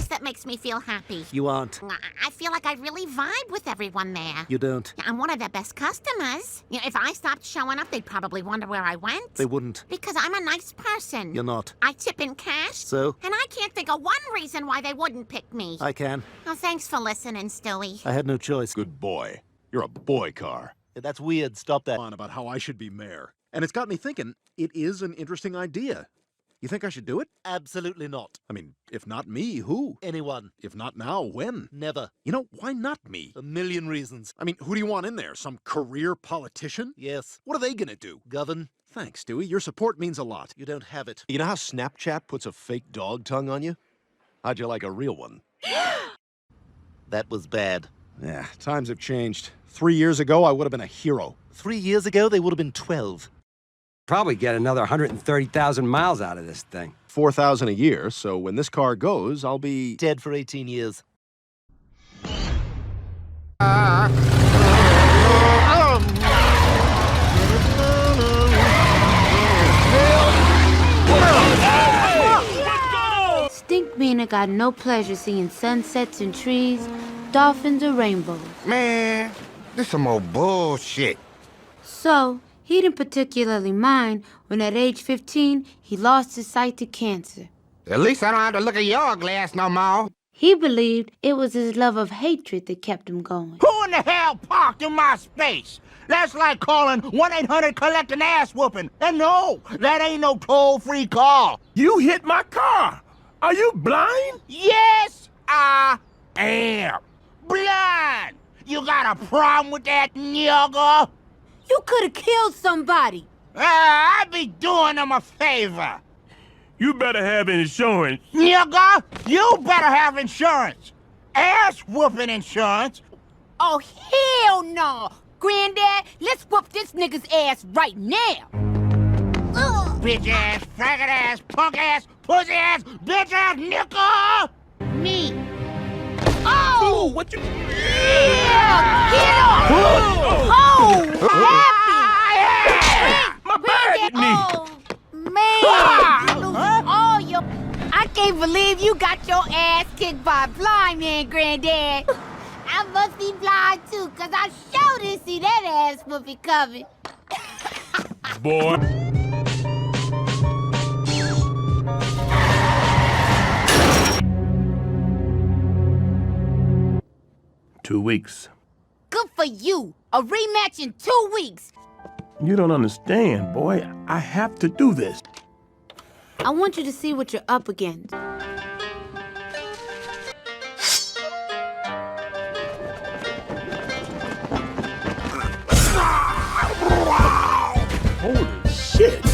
that makes me feel happy. You aren't. I feel like I really vibe with everyone there. You don't. I'm one of their best customers. If I stopped showing up, they'd probably wonder where I went. They wouldn't. Because I'm a nice person. You're not. I tip in cash. So? And I can't think of one reason why they wouldn't pick me. I can. Oh, thanks for listening, Stewie. I had no choice. Good boy. You're a boy car. Yeah, that's weird. Stop that. On about how I should be mayor. And it's got me thinking, it is an interesting idea. You think I should do it? Absolutely not. I mean, if not me, who? Anyone. If not now, when? Never. You know, why not me? A million reasons. I mean, who do you want in there? Some career politician? Yes. What are they gonna do? Govern. Thanks, Stewie. Your support means a lot. You don't have it. You know how Snapchat puts a fake dog tongue on you? How'd you like a real one? That was bad. Yeah, times have changed. 3 years ago, I would have been a hero. 3 years ago, they would have been 12. Probably get another 130,000 miles out of this thing. 4,000 a year, so when this car goes, I'll be... dead for 18 years. Stinkmeaner got no pleasure seeing sunsets and trees, dolphins or rainbows. Man, this some old bullshit. So, he didn't particularly mind when at age 15, he lost his sight to cancer. At least I don't have to look at your glass no more. He believed it was his love of hatred that kept him going. Who in the hell parked in my space? That's like calling 1-800 collect an ass whooping. And no, that ain't no toll-free call. You hit my car. Are you blind? Yes, I am. Blind. You got a problem with that, nigga? You could have killed somebody. I'd be doing them a favor. You better have insurance. Nigga, you better have insurance. Ass-whooping insurance. Oh, hell no. Granddad, let's whoop this nigga's ass right now. Bitch ass, faggot ass, punk ass, pussy ass, bitch ass, nigga! Me. Oh! Ooh, what you... Yeah! Get off! Oh! Happy! My bad, Oh, man! You lose all your... I can't believe you got your ass kicked by a blind man, Granddad. I must be blind, too, because I sure didn't see that ass whooping coming. Boy. 2 weeks. Good for you. A rematch in 2 weeks. You don't understand, boy. I have to do this. I want you to see what you're up against. Holy shit!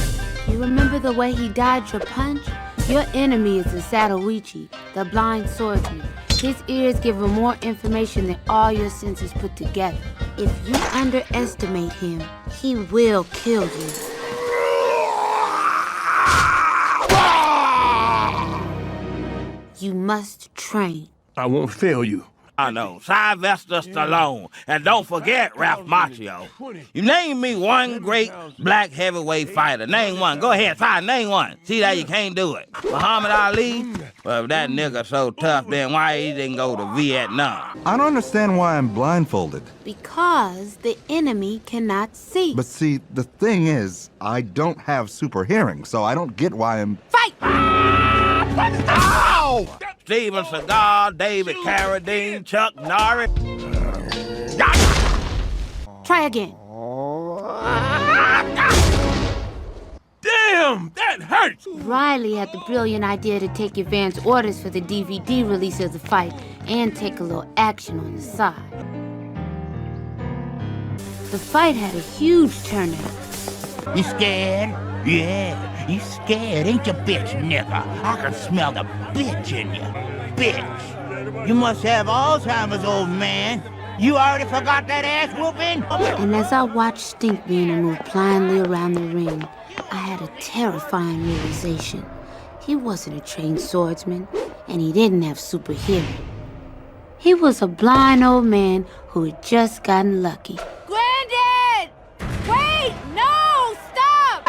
You remember the way he dodged your punch? Your enemy is the Satoichi, the blind swordsman. His ears give him more information than all your senses put together. If you underestimate him, he will kill you. You must train. I won't fail you. I know, Sylvester Stallone. And don't forget Ralph Macchio. You name me one great black heavyweight fighter. Name one. Go ahead, name one. See that you can't do it. Muhammad Ali? Well, if that nigga so tough, then why he didn't go to Vietnam? I don't understand why I'm blindfolded. Because the enemy cannot see. But see, the thing is, I don't have super hearing, so I don't get why I'm... Fight! Ow! Steven Seagal, David Carradine, Chuck Norris. Try again. Damn, that hurts! Riley had the brilliant idea to take advance orders for the DVD release of the fight and take a little action on the side. The fight had a huge turnout. You scared? Yeah, you scared, ain't you, bitch, nigga? I can smell the bitch in you. Bitch. You must have Alzheimer's, old man. You already forgot that ass whooping? And as I watched Stinkmeaner move blindly around the ring, I had a terrifying realization. He wasn't a trained swordsman, and he didn't have super hearing. He was a blind old man who had just gotten lucky. Granddad! Wait! No! Stop!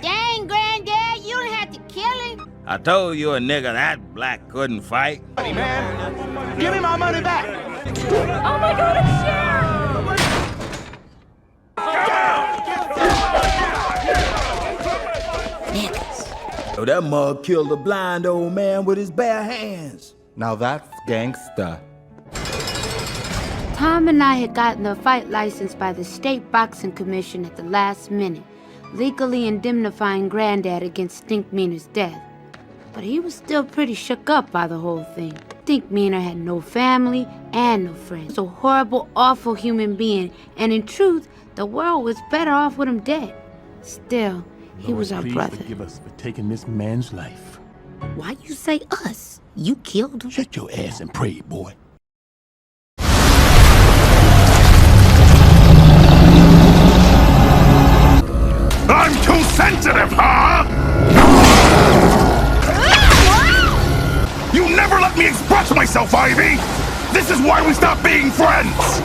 Dang, Granddad, you don't have to kill him. I told you a nigga that black couldn't fight. Hey, man, give me my money back. Oh my God, it's Cher! So that mug killed a blind old man with his bare hands. Now that's gangsta. Tom and I had gotten the fight license by the State Boxing Commission at the last minute, legally indemnifying Granddad against Stinkmeaner's death. But he was still pretty shook up by the whole thing. Stinkmeaner had no family and no friends. A horrible, awful human being, and in truth, the world was better off with him dead. Still, he was our brother. Forgive us for taking this man's life. Why you say us? You killed him. Shut your ass and pray, boy. I'm too sensitive, huh? You never let me express myself, Ivy! This is why we stopped being friends!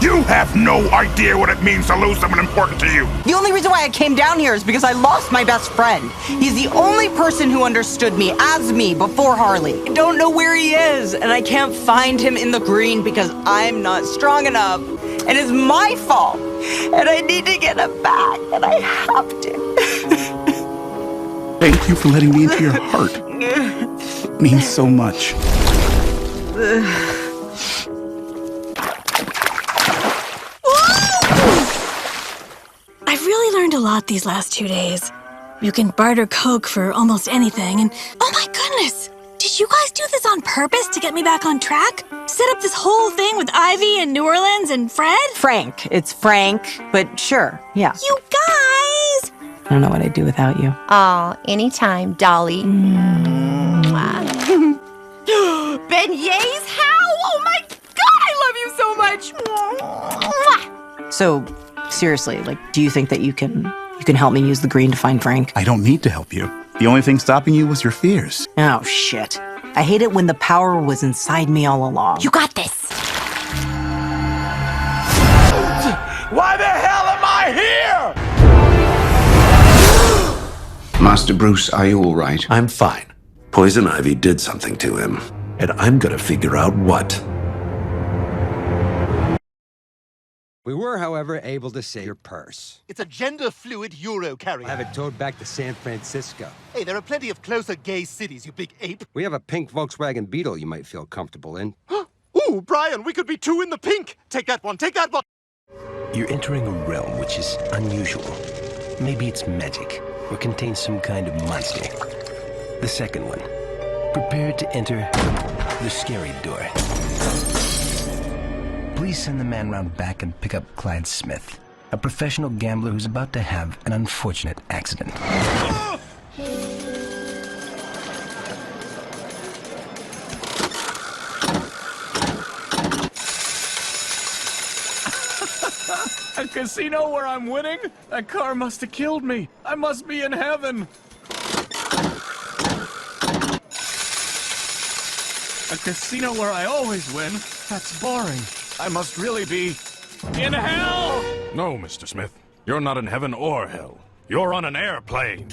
You have no idea what it means to lose someone important to you! The only reason why I came down here is because I lost my best friend. He's the only person who understood me as me before Harley. I don't know where he is, and I can't find him in the green because I'm not strong enough. And it's my fault. And I need to get him back, and I have to. Thank you for letting me into your heart. It means so much. I've really learned a lot these last 2 days. You can barter Coke for almost anything, and oh my goodness! Did you guys do this on purpose to get me back on track? Set up this whole thing with Ivy and New Orleans and Fred? Frank. It's Frank, but sure, yeah. You guys! I don't know what I'd do without you. Aw, anytime, Dolly. Beignets? How? Oh my God, I love you so much! So, seriously, like, do you think that you can help me use the green to find Frank? I don't need to help you. The only thing stopping you was your fears. Oh, shit. I hate it when the power was inside me all along. You got this. Why the hell am I here? Master Bruce, are you all right? I'm fine. Poison Ivy did something to him, and I'm gonna figure out what. We were, however, able to save your purse. It's a gender-fluid Euro carrier. I have it towed back to San Francisco. Hey, there are plenty of closer gay cities, you big ape. We have a pink Volkswagen Beetle you might feel comfortable in. Ooh, Brian, we could be two in the pink. Take that one, take that one. You're entering a realm which is unusual. Maybe it's magic, or contains some kind of monster. The second one. Prepare to enter the scary door. Please send the man round back and pick up Clyde Smith, a professional gambler who's about to have an unfortunate accident. A casino where I'm winning? That car must have killed me. I must be in heaven. A casino where I always win? That's boring. I must really be in hell! No, Mr. Smith. You're not in heaven or hell. You're on an airplane.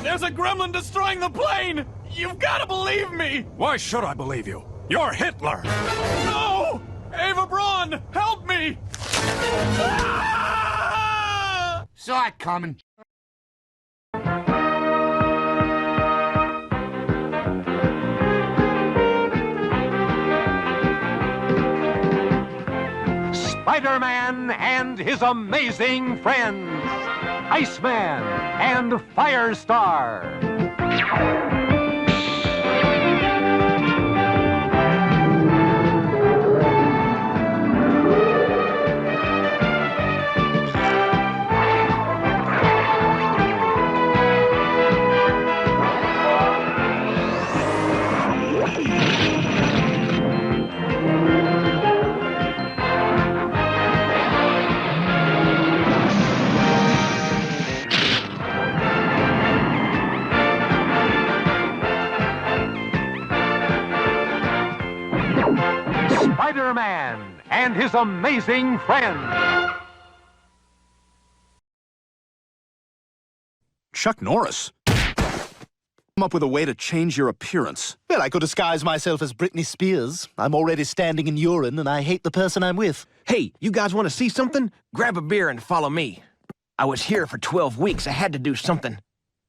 There's a gremlin destroying the plane! You've got to believe me! Why should I believe you? You're Hitler! No! Ava Braun, help me! Saw it coming. Spider-Man and his amazing friends, Iceman and Firestar. Man and His Amazing Friends. Chuck Norris? Come up with a way to change your appearance. Well, I could disguise myself as Britney Spears. I'm already standing in urine, and I hate the person I'm with. Hey, you guys want to see something? Grab a beer and follow me. I was here for 12 weeks. I had to do something.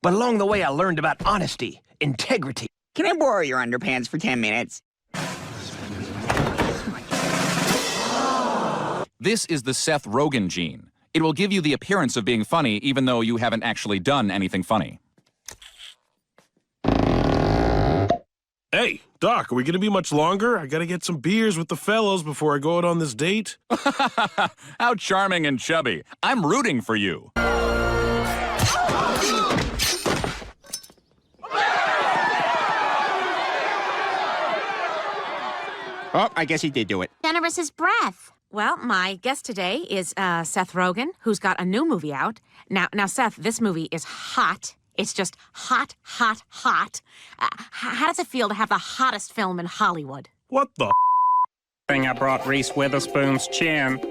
But along the way, I learned about honesty, integrity. Can I borrow your underpants for 10 minutes? This is the Seth Rogen gene. It will give you the appearance of being funny even though you haven't actually done anything funny. Hey, Doc, are we gonna be much longer? I gotta get some beers with the fellows before I go out on this date. How charming and chubby. I'm rooting for you. Oh, I guess he did do it. Generous's breath. Well, my guest today is Seth Rogen, who's got a new movie out. Now, Seth, this movie is hot. It's just hot, hot, hot. How does it feel to have the hottest film in Hollywood? What the thing I brought Reese Witherspoon's chin.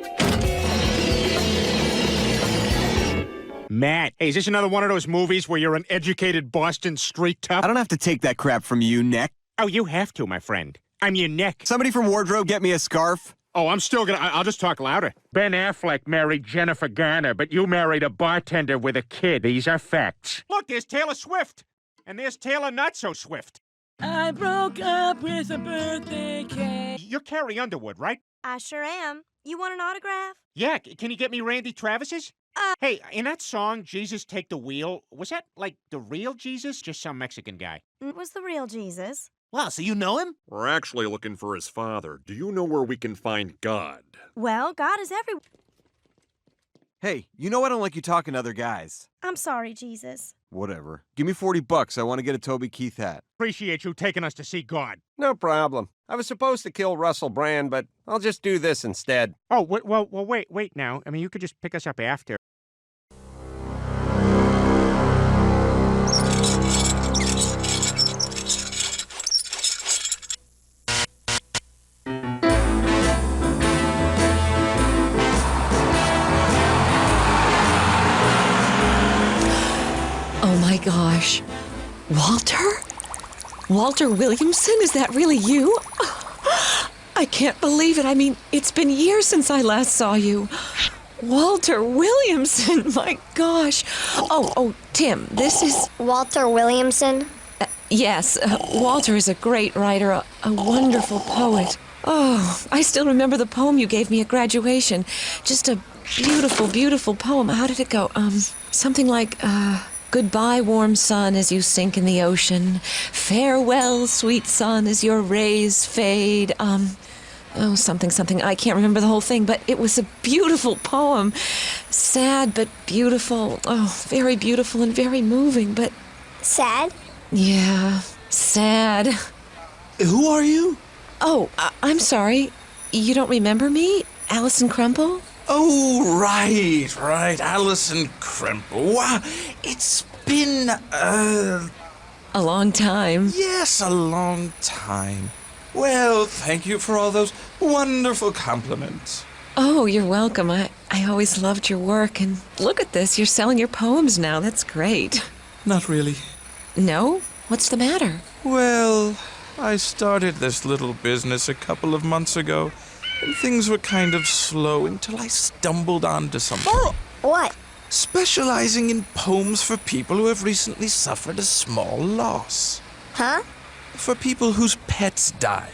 Matt, hey, is this another one of those movies where you're an educated Boston street tough? I don't have to take that crap from you, Nick. Oh, you have to, my friend. I'm your Nick. Somebody from wardrobe get me a scarf? Oh, I'll just talk louder. Ben Affleck married Jennifer Garner, but you married a bartender with a kid. These are facts. Look, there's Taylor Swift. And there's Taylor Not So Swift. I broke up with a birthday cake. You're Carrie Underwood, right? I sure am. You want an autograph? Yeah, can you get me Randy Travis's? Hey, in that song, Jesus Take the Wheel, was that, like, the real Jesus? Just some Mexican guy? It was the real Jesus. Wow, so you know him? We're actually looking for his father. Do you know where we can find God? Well, God is everywhere. Hey, you know I don't like you talking to other guys. I'm sorry, Jesus. Whatever. Give me $40. I want to get a Toby Keith hat. Appreciate you taking us to see God. No problem. I was supposed to kill Russell Brand, but I'll just do this instead. Oh, well, wait now. I mean, you could just pick us up after. Oh my gosh. Walter? Walter Williamson, is that really you? I can't believe it. I mean, it's been years since I last saw you. Walter Williamson, my gosh. Oh, Tim, this is... Walter Williamson? Yes, Walter is a great writer, a wonderful poet. Oh, I still remember the poem you gave me at graduation. Just a beautiful, beautiful poem. How did it go? Something like, goodbye, warm sun, as you sink in the ocean. Farewell, sweet sun, as your rays fade. Something. I can't remember the whole thing, but it was a beautiful poem. Sad, but beautiful. Oh, very beautiful and very moving, but... Sad? Yeah, sad. Who are you? Oh, I'm sorry. You don't remember me? Allison Crumple? Oh, right. Allison Cremple. Wow, it's been, A long time. Yes, a long time. Well, thank you for all those wonderful compliments. Oh, you're welcome. I always loved your work, and look at this. You're selling your poems now. That's great. Not really. No? What's the matter? Well, I started this little business a couple of months ago, and things were kind of slow until I stumbled onto something. Oh, what? Specializing in poems for people who have recently suffered a small loss. Huh? For people whose pets died.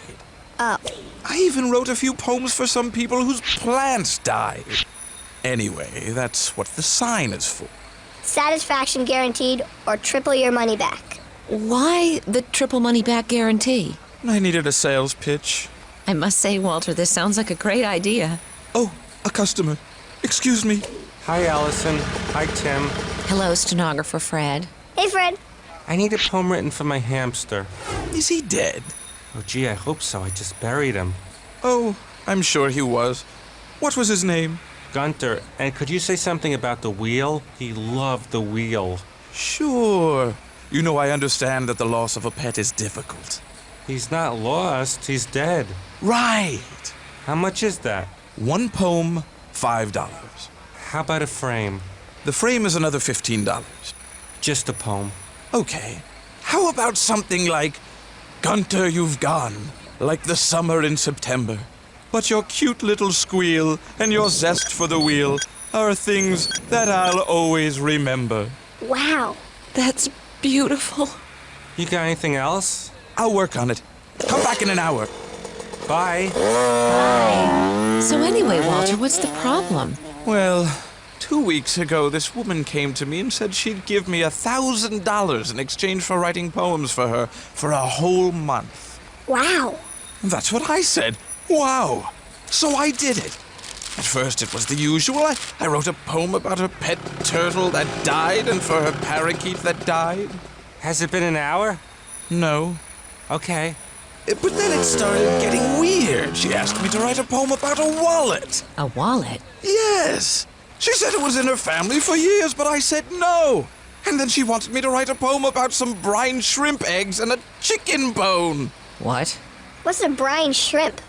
Oh. I even wrote a few poems for some people whose plants died. Anyway, that's what the sign is for. Satisfaction guaranteed or triple your money back. Why the triple money back guarantee? I needed a sales pitch. I must say, Walter, this sounds like a great idea. Oh, a customer. Excuse me. Hi, Allison. Hi, Tim. Hello, stenographer Fred. Hey, Fred. I need a poem written for my hamster. Is he dead? Oh, gee, I hope so. I just buried him. Oh, I'm sure he was. What was his name? Gunter. And could you say something about the wheel? He loved the wheel. Sure. You know, I understand that the loss of a pet is difficult. He's not lost. He's dead. Right. How much is that? One poem, $5. How about a frame? The frame is another $15. Just a poem. Okay. How about something like, Gunter, you've gone, like the summer in September. But your cute little squeal and your zest for the wheel are things that I'll always remember. Wow. That's beautiful. You got anything else? I'll work on it. Come back in an hour. Bye. Bye. So anyway, Walter, what's the problem? Well, 2 weeks ago, this woman came to me and said she'd give me $1,000 in exchange for writing poems for her for a whole month. Wow. That's what I said. Wow. So I did it. At first, it was the usual. I wrote a poem about her pet turtle that died and for her parakeet that died. Has it been an hour? No. Okay. But then it started getting weird. She asked me to write a poem about a wallet. A wallet? Yes. She said it was in her family for years, but I said no. And then she wanted me to write a poem about some brine shrimp eggs and a chicken bone. What? What's a brine shrimp?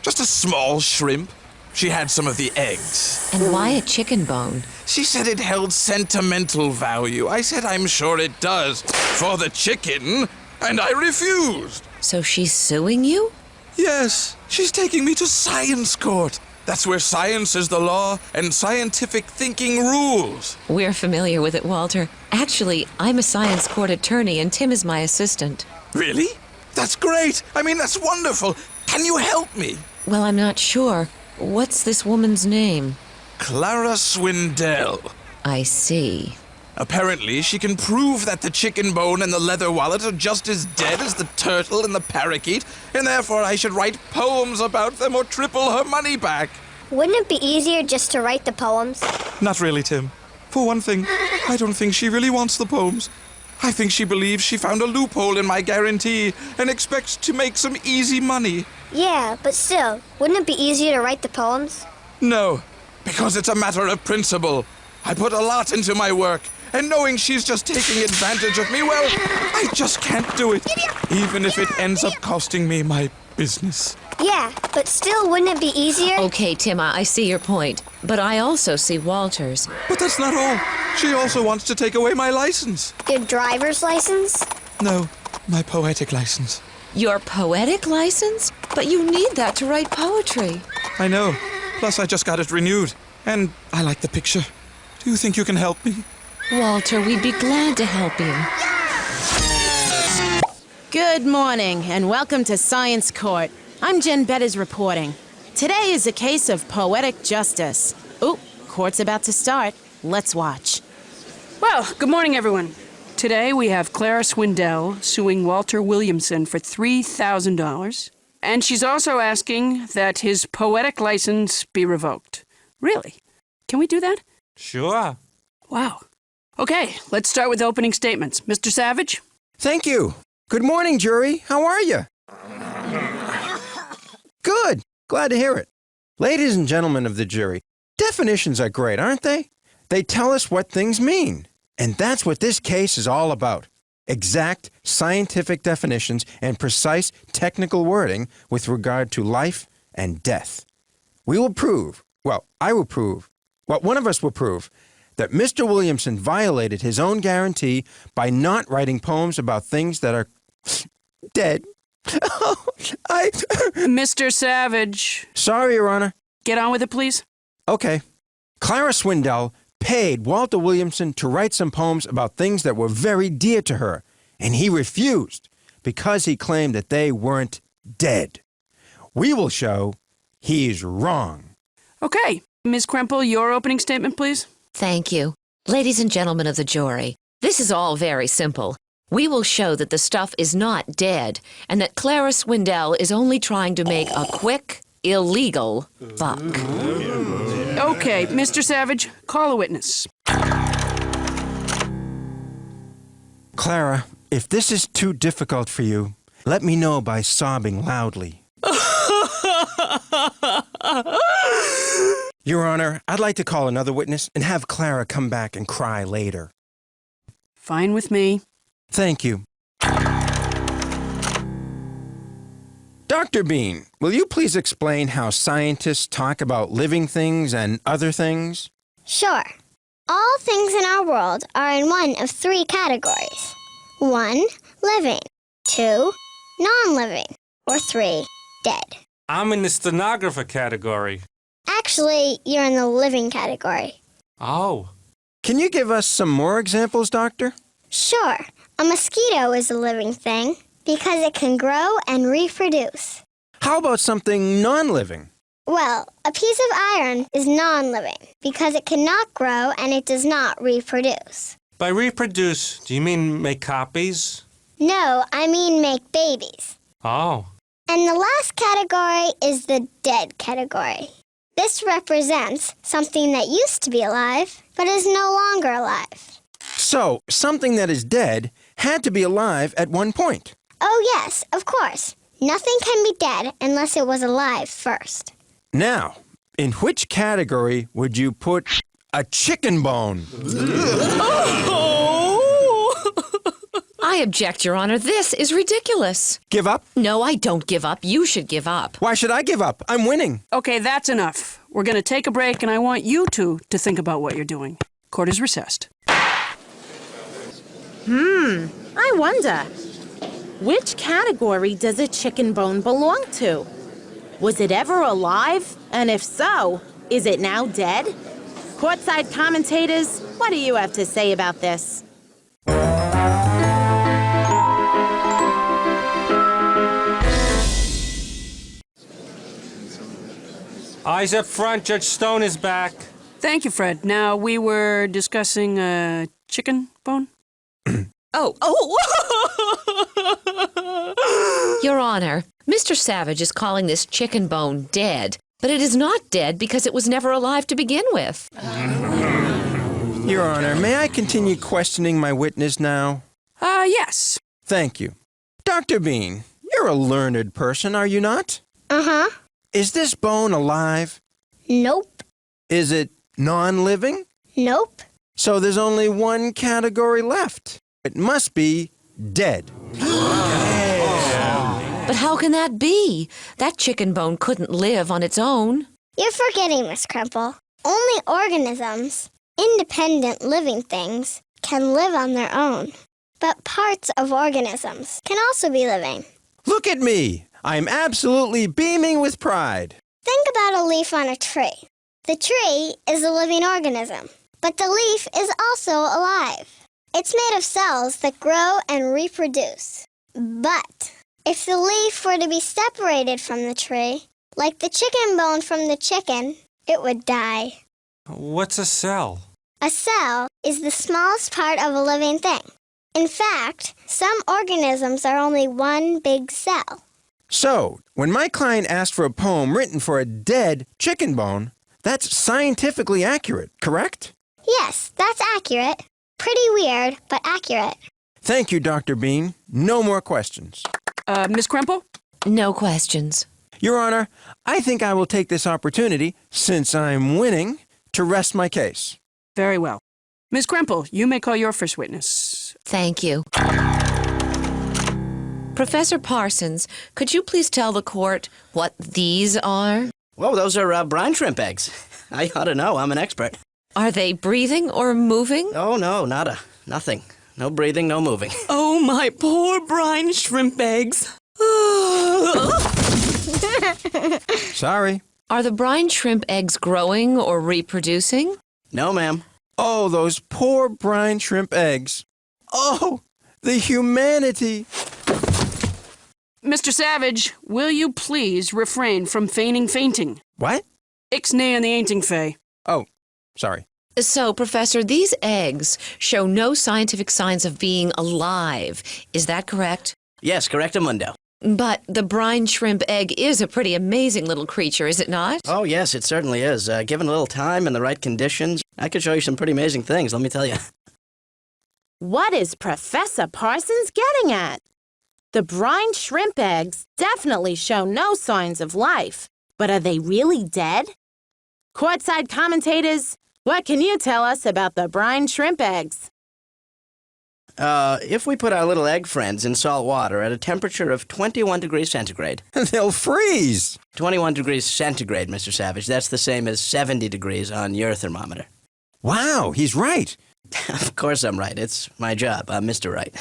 Just a small shrimp. She had some of the eggs. And why a chicken bone? She said it held sentimental value. I said I'm sure it does. For the chicken. And I refused. So she's suing you? Yes. She's taking me to science court. That's where science is the law and scientific thinking rules. We're familiar with it, Walter. Actually, I'm a science court attorney and Tim is my assistant. Really? That's great. I mean, that's wonderful. Can you help me? Well, I'm not sure. What's this woman's name? Clara Swindell. I see. Apparently, she can prove that the chicken bone and the leather wallet are just as dead as the turtle and the parakeet, and therefore I should write poems about them or triple her money back. Wouldn't it be easier just to write the poems? Not really, Tim. For one thing, I don't think she really wants the poems. I think she believes she found a loophole in my guarantee and expects to make some easy money. Yeah, but still, wouldn't it be easier to write the poems? No, because it's a matter of principle. I put a lot into my work, and knowing she's just taking advantage of me, well, I just can't do it, even if it ends up costing me my business. Yeah, but still, wouldn't it be easier? Okay, Tim, I see your point. But I also see Walter's. But that's not all. She also wants to take away my license. Your driver's license? No, my poetic license. Your poetic license? But you need that to write poetry. I know. Plus, I just got it renewed. And I like the picture. Do you think you can help me? Walter, we'd be glad to help you. Good morning, and welcome to Science Court. I'm Jen Betters reporting. Today is a case of poetic justice. Ooh, court's about to start. Let's watch. Well, good morning, everyone. Today we have Clara Swindell suing Walter Williamson for $3,000. And she's also asking that his poetic license be revoked. Really? Can we do that? Sure. Wow. Okay, let's start with opening statements. Mr. Savage? Thank you. Good morning, jury. How are you? Good. Glad to hear it. Ladies and gentlemen of the jury, definitions are great, aren't they? They tell us what things mean. And that's what this case is all about. Exact scientific definitions and precise technical wording with regard to life and death. We will prove, well, I will prove, well, one of us will prove, that Mr. Williamson violated his own guarantee by not writing poems about things that are dead. Mr. Savage. Sorry, Your Honor. Get on with it, please. Okay. Clara Swindell paid Walter Williamson to write some poems about things that were very dear to her, and he refused because he claimed that they weren't dead. We will show he's wrong. Okay. Ms. Krempel, your opening statement, please. Thank you. Ladies and gentlemen of the jury, this is all very simple. We will show that the stuff is not dead and that Clara Swindell is only trying to make a quick, illegal buck. Okay, Mr. Savage, call a witness. Clara, if this is too difficult for you, let me know by sobbing loudly. Your Honor, I'd like to call another witness and have Clara come back and cry later. Fine with me. Thank you. Dr. Bean, will you please explain how scientists talk about living things and other things? Sure. All things in our world are in one of three categories. 1, living. 2, non-living. Or 3, dead. I'm in the stenographer category. Actually, you're in the living category. Oh. Can you give us some more examples, Doctor? Sure. A mosquito is a living thing because it can grow and reproduce. How about something non-living? Well, a piece of iron is non-living because it cannot grow and it does not reproduce. By reproduce, do you mean make copies? No, I mean make babies. Oh. And the last category is the dead category. This represents something that used to be alive, but is no longer alive. So, something that is dead had to be alive at one point. Oh yes, of course. Nothing can be dead unless it was alive first. Now, in which category would you put a chicken bone? I object, Your Honor. This is ridiculous. Give up? No, I don't give up. You should give up. Why should I give up? I'm winning. Okay, that's enough. We're going to take a break, and I want you two to think about what you're doing. Court is recessed. I wonder, which category does a chicken bone belong to? Was it ever alive? And if so, is it now dead? Courtside commentators, what do you have to say about this? Eyes up front, Judge Stone is back. Thank you, Fred. Now, we were discussing a chicken bone? Your Honor, Mr. Savage is calling this chicken bone dead, but it is not dead because it was never alive to begin with. Your Honor, may I continue questioning my witness now? Yes. Thank you. Dr. Bean, you're a learned person, are you not? Uh-huh. Is this bone alive? Nope. Is it non-living? Nope. So there's only one category left. It must be dead. But how can that be? That chicken bone couldn't live on its own. You're forgetting, Miss Crumple. Only organisms, independent living things, can live on their own. But parts of organisms can also be living. Look at me! I'm absolutely beaming with pride. Think about a leaf on a tree. The tree is a living organism, but the leaf is also alive. It's made of cells that grow and reproduce. But if the leaf were to be separated from the tree, like the chicken bone from the chicken, it would die. What's a cell? A cell is the smallest part of a living thing. In fact, some organisms are only one big cell. So, when my client asked for a poem written for a dead chicken bone, that's scientifically accurate, correct? Yes, that's accurate. Pretty weird, but accurate. Thank you, Dr. Bean. No more questions. Miss Crumple? No questions. Your Honor, I think I will take this opportunity, since I'm winning, to rest my case. Very well. Miss Crumple, you may call your first witness. Thank you. Professor Parsons, could you please tell the court what these are? Whoa, those are brine shrimp eggs. I ought to know. I'm an expert. Are they breathing or moving? Oh, no, nada. Nothing. No breathing, no moving. Oh, my poor brine shrimp eggs. Sorry. Are the brine shrimp eggs growing or reproducing? No, ma'am. Oh, those poor brine shrimp eggs. Oh, the humanity. Mr. Savage, will you please refrain from feigning fainting? What? Ixnay on the ainting fay. Oh, sorry. So, Professor, these eggs show no scientific signs of being alive. Is that correct? Yes, correctamundo. But the brine shrimp egg is a pretty amazing little creature, is it not? Oh, yes, it certainly is. Given a little time and the right conditions, I could show you some pretty amazing things, let me tell you. What is Professor Parsons getting at? The brine shrimp eggs definitely show no signs of life, but are they really dead? Courtside commentators, what can you tell us about the brine shrimp eggs? If we put our little egg friends in salt water at a temperature of 21 degrees centigrade... They'll freeze! 21 degrees centigrade, Mr. Savage. That's the same as 70 degrees on your thermometer. Wow, he's right. Of course I'm right. It's my job. I'm Mr. Right.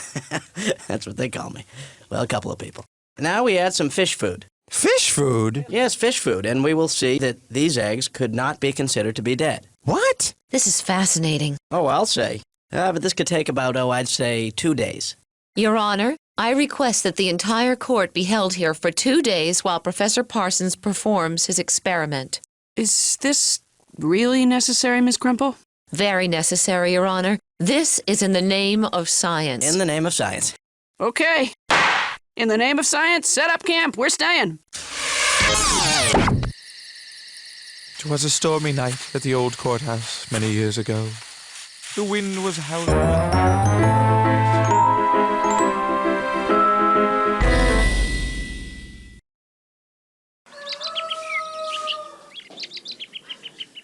That's what they call me. Well, a couple of people. Now we add some fish food. Fish food? Yes, fish food, and we will see that these eggs could not be considered to be dead. What? This is fascinating. Oh, I'll say. But this could take about, I'd say 2 days. Your Honor, I request that the entire court be held here for 2 days while Professor Parsons performs his experiment. Is this really necessary, Miss Crumple? Very necessary, Your Honor. This is in the name of science. In the name of science. Okay. In the name of science, set up camp. We're staying. 'Twas a stormy night at the old courthouse many years ago. The wind was howling.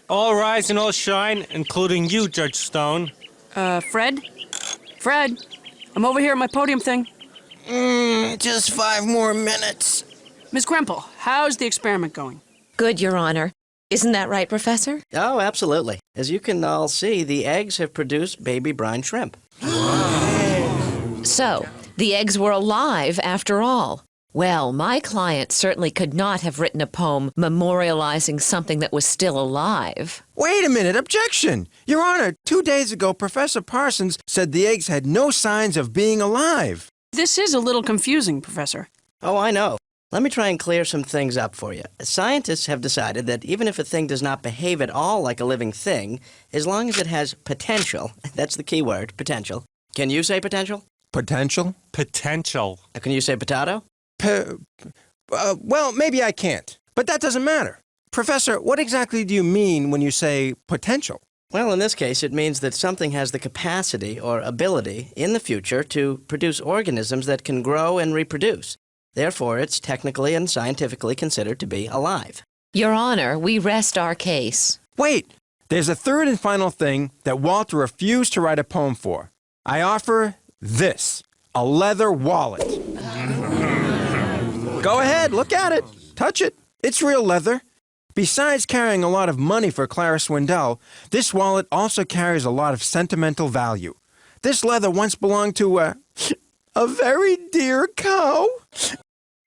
All rise and all shine, including you, Judge Stone. Fred? Fred, I'm over here at my podium thing. Just 5 more minutes. Miss Crumple, how's the experiment going? Good, Your Honor. Isn't that right, Professor? Oh, absolutely. As you can all see, the eggs have produced baby brine shrimp. So, the eggs were alive after all. Well, my client certainly could not have written a poem memorializing something that was still alive. Wait a minute, objection! Your Honor, 2 days ago, Professor Parsons said the eggs had no signs of being alive. This is a little confusing, Professor. Oh, I know. Let me try and clear some things up for you. Scientists have decided that even if a thing does not behave at all like a living thing, as long as it has potential, that's the key word, potential. Can you say potential? Potential? Potential. Can you say potato? Well, maybe I can't. But that doesn't matter. Professor, what exactly do you mean when you say potential? Well, in this case, it means that something has the capacity or ability in the future to produce organisms that can grow and reproduce. Therefore, it's technically and scientifically considered to be alive. Your Honor, we rest our case. Wait! There's a third and final thing that Walter refused to write a poem for. I offer this, a leather wallet. Go ahead, look at it. Touch it. It's real leather. Besides carrying a lot of money for Clara Swindell, this wallet also carries a lot of sentimental value. This leather once belonged to a very dear cow.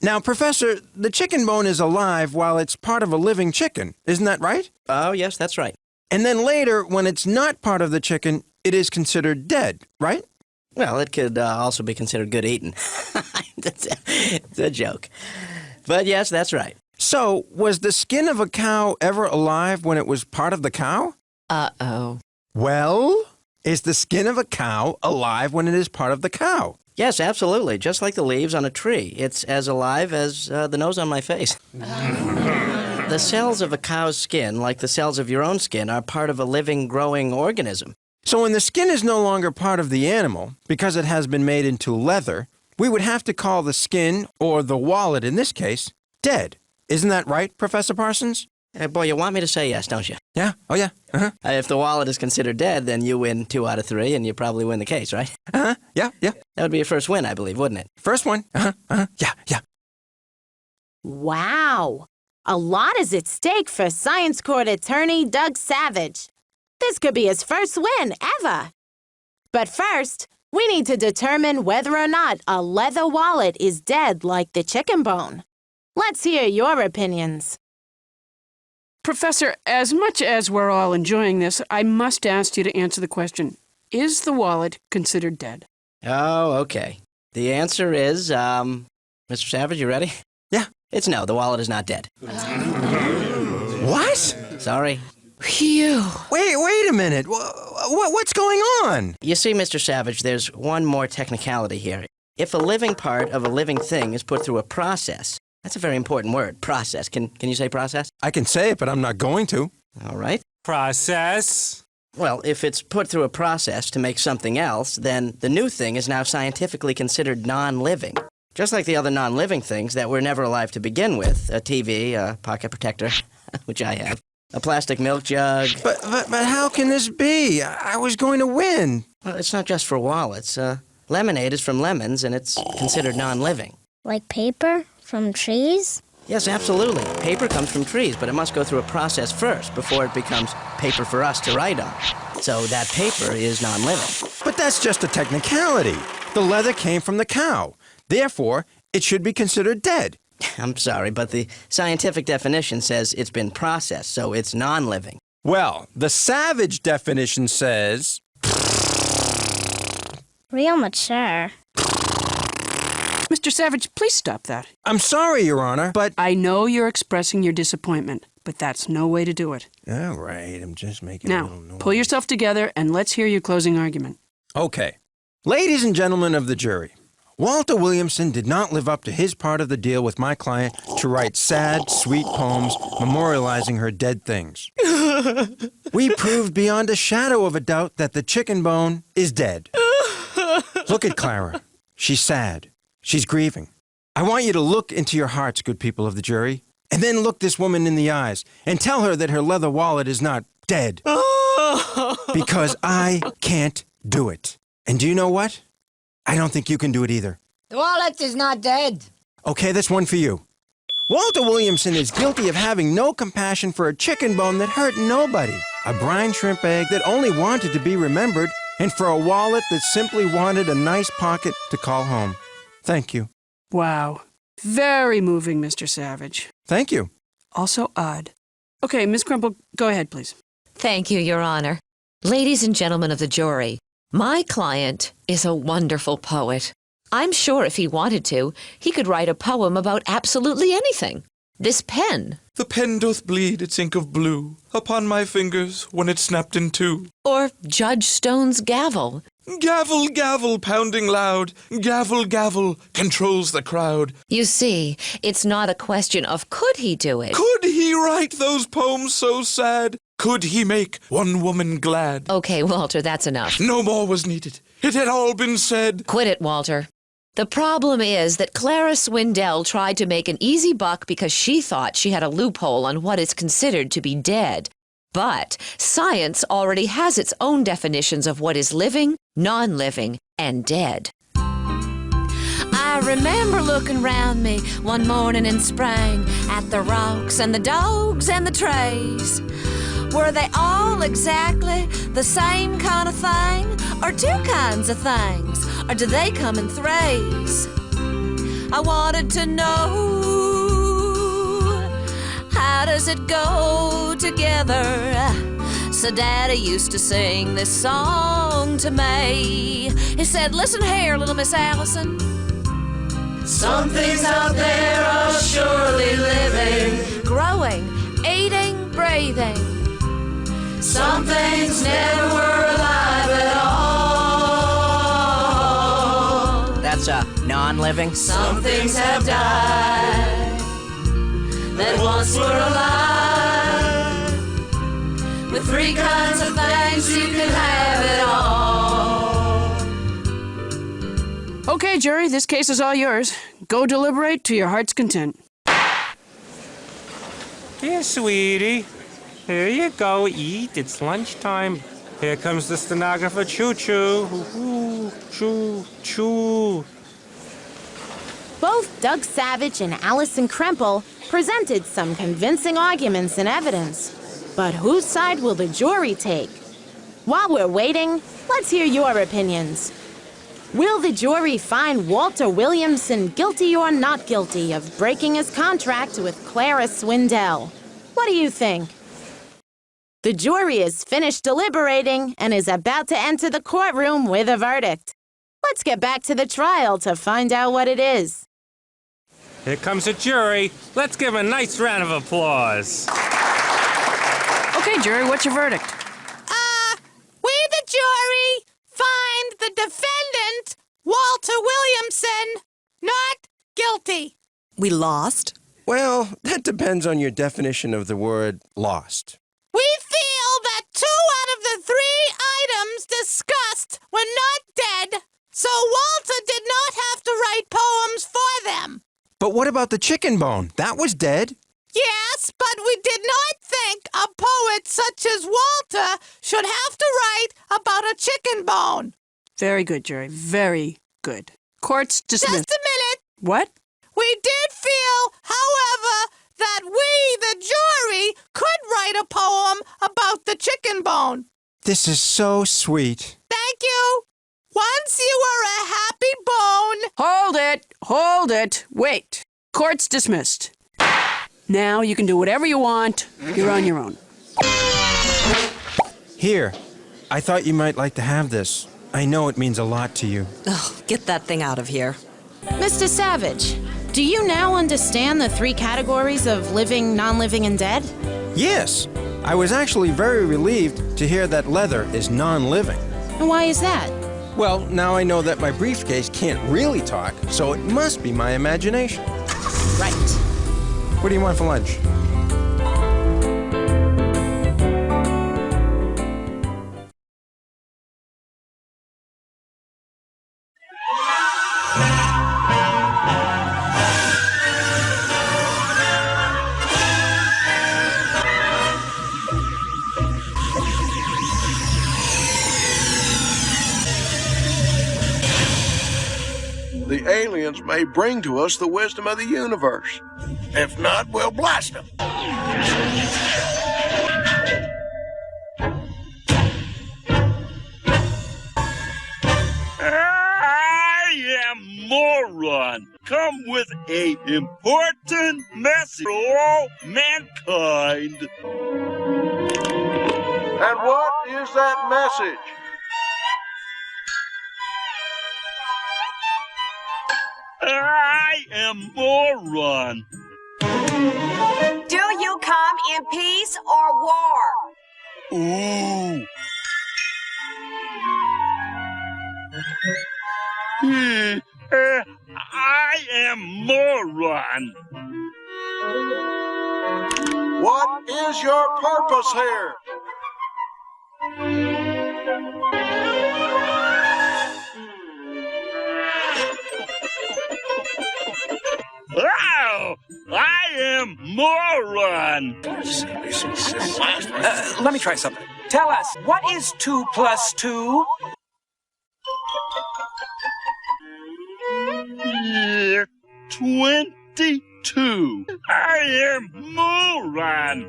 Now, Professor, the chicken bone is alive while it's part of a living chicken. Isn't that right? Oh, yes, that's right. And then later, when it's not part of the chicken, it is considered dead, right? Well, it could also be considered good eating. It's a joke. But yes, that's right. So, was the skin of a cow ever alive when it was part of the cow? Uh-oh. Well, is the skin of a cow alive when it is part of the cow? Yes, absolutely. Just like the leaves on a tree. It's as alive as the nose on my face. The cells of a cow's skin, like the cells of your own skin, are part of a living, growing organism. So when the skin is no longer part of the animal, because it has been made into leather, we would have to call the skin, or the wallet in this case, dead. Isn't that right, Professor Parsons? Boy, you want me to say yes, don't you? Yeah? Oh, yeah. Uh-huh. If the wallet is considered dead, then you win 2 out of 3, and you probably win the case, right? Uh-huh. Yeah, yeah. That would be your first win, I believe, wouldn't it? First one. Uh-huh. Uh-huh. Yeah, yeah. Wow. A lot is at stake for Science Court attorney Doug Savage. This could be his first win ever. But first, we need to determine whether or not a leather wallet is dead like the chicken bone. Let's hear your opinions. Professor, as much as we're all enjoying this, I must ask you to answer the question, is the wallet considered dead? Oh, okay. The answer is, Mr. Savage, you ready? Yeah. It's no, the wallet is not dead. What? Sorry. Phew. Wait a minute. What's going on? You see, Mr. Savage, there's one more technicality here. If a living part of a living thing is put through a process, that's a very important word, process. Can you say process? I can say it, but I'm not going to. All right. Process? Well, if it's put through a process to make something else, then the new thing is now scientifically considered non-living. Just like the other non-living things that were never alive to begin with. A TV, a pocket protector, which I have. A plastic milk jug. But how can this be? I was going to win. Well, it's not just for wallets. Lemonade is from lemons, and it's considered non-living. Like paper from trees? Yes, absolutely. Paper comes from trees, but it must go through a process first before it becomes paper for us to write on. So that paper is non-living. But that's just a technicality. The leather came from the cow. Therefore, it should be considered dead. I'm sorry, but the scientific definition says it's been processed, so it's non-living. Well, the savage definition says... Real mature. Mr. Savage, please stop that. I'm sorry, Your Honor, but... I know you're expressing your disappointment, but that's no way to do it. All right, I'm just making a little Now, noise. pull yourself together and let's hear your closing argument. Okay. Ladies and gentlemen of the jury, Walter Williamson did not live up to his part of the deal with my client to write sad, sweet poems memorializing her dead things. We proved beyond a shadow of a doubt that the chicken bone is dead. Look at Clara. She's sad. She's grieving. I want you to look into your hearts, good people of the jury, and then look this woman in the eyes and tell her that her leather wallet is not dead. Because I can't do it. And do you know what? I don't think you can do it either. The wallet is not dead. Okay, that's one for you. Walter Williamson is guilty of having no compassion for a chicken bone that hurt nobody, a brine shrimp egg that only wanted to be remembered, and for a wallet that simply wanted a nice pocket to call home. Thank you. Wow. Very moving, Mr. Savage. Thank you. Also odd. Okay, Miss Crumple, go ahead, please. Thank you, Your Honor. Ladies and gentlemen of the jury, my client is a wonderful poet. I'm sure if he wanted to, he could write a poem about absolutely anything. This pen. The pen doth bleed its ink of blue upon my fingers when it snapped in two. Or Judge Stone's gavel. Gavel, gavel, pounding loud. Gavel, gavel, controls the crowd. You see, it's not a question of could he do it. Could he write those poems so sad? Could he make one woman glad? Okay, Walter, that's enough. No more was needed. It had all been said. Quit it, Walter. The problem is that Clara Swindell tried to make an easy buck because she thought she had a loophole on what is considered to be dead. But science already has its own definitions of what is living, non-living, and dead. I remember looking round me one morning in spring at the rocks and the dogs and the trees. Were they all exactly the same kind of thing, or two kinds of things, or do they come in threes? I wanted to know, how does it go together? So Daddy used to sing this song to me. He said, listen here, little Miss Allison. Some things out there are surely living, growing, eating, breathing. Some things never were alive at all. That's non-living? Some things have died that once were alive. With three kinds of things you can have it all. Okay, jury, this case is all yours. Go deliberate to your heart's content. Here, sweetie. Here you go, eat. It's lunchtime. Here comes the stenographer, choo-choo. Ooh, choo-choo. Both Doug Savage and Allison Krempel presented some convincing arguments and evidence. But whose side will the jury take? While we're waiting, let's hear your opinions. Will the jury find Walter Williamson guilty or not guilty of breaking his contract with Clara Swindell? What do you think? The jury is finished deliberating and is about to enter the courtroom with a verdict. Let's get back to the trial to find out what it is. Here comes the jury. Let's give a nice round of applause. Okay, jury, what's your verdict? We, the jury, find the defendant, Walter Williamson, not guilty. We lost? Well, that depends on your definition of the word lost. We feel that 2 out of the 3 items discussed were not dead, so Walter did not have to write poems for them. But what about the chicken bone? That was dead. Yes, but we did not think a poet such as Walter should have to write about a chicken bone. Very good, jury. Very good. Court's dismissed. Just a minute. What? We did feel, however, that we, the jury, could write a poem about the chicken bone. This is so sweet. Thank you. Once you were a happy bone. Hold it! Hold it! Wait. Court's dismissed. Now you can do whatever you want. You're on your own. Here, I thought you might like to have this. I know it means a lot to you. Oh, get that thing out of here. Mr. Savage, do you now understand the 3 categories of living, non-living, and dead? Yes, I was actually very relieved to hear that leather is non-living. And why is that? Well, now I know that my briefcase can't really talk, so it must be my imagination. Right. What do you want for lunch? The aliens may bring to us the wisdom of the universe. If not, we'll blast them. I am Moron. Come with a important message for all mankind. And what is that message? I am Moron. Do you come in peace or war? Ooh. I am Moron. What is your purpose here? Oh, I am Moron. Let me try something. Tell us, what is 2 plus 2? Yeah, 22. I am Moron.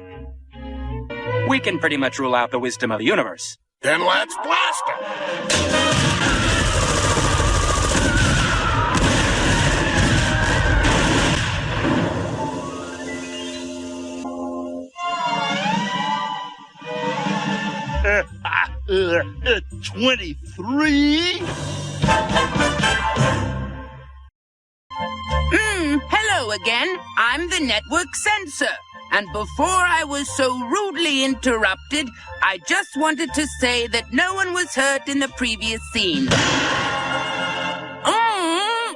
We can pretty much rule out the wisdom of the universe. Then let's blast them. 23? Hello again. I'm the network censor. And before I was so rudely interrupted, I just wanted to say that no one was hurt in the previous scene. Oh.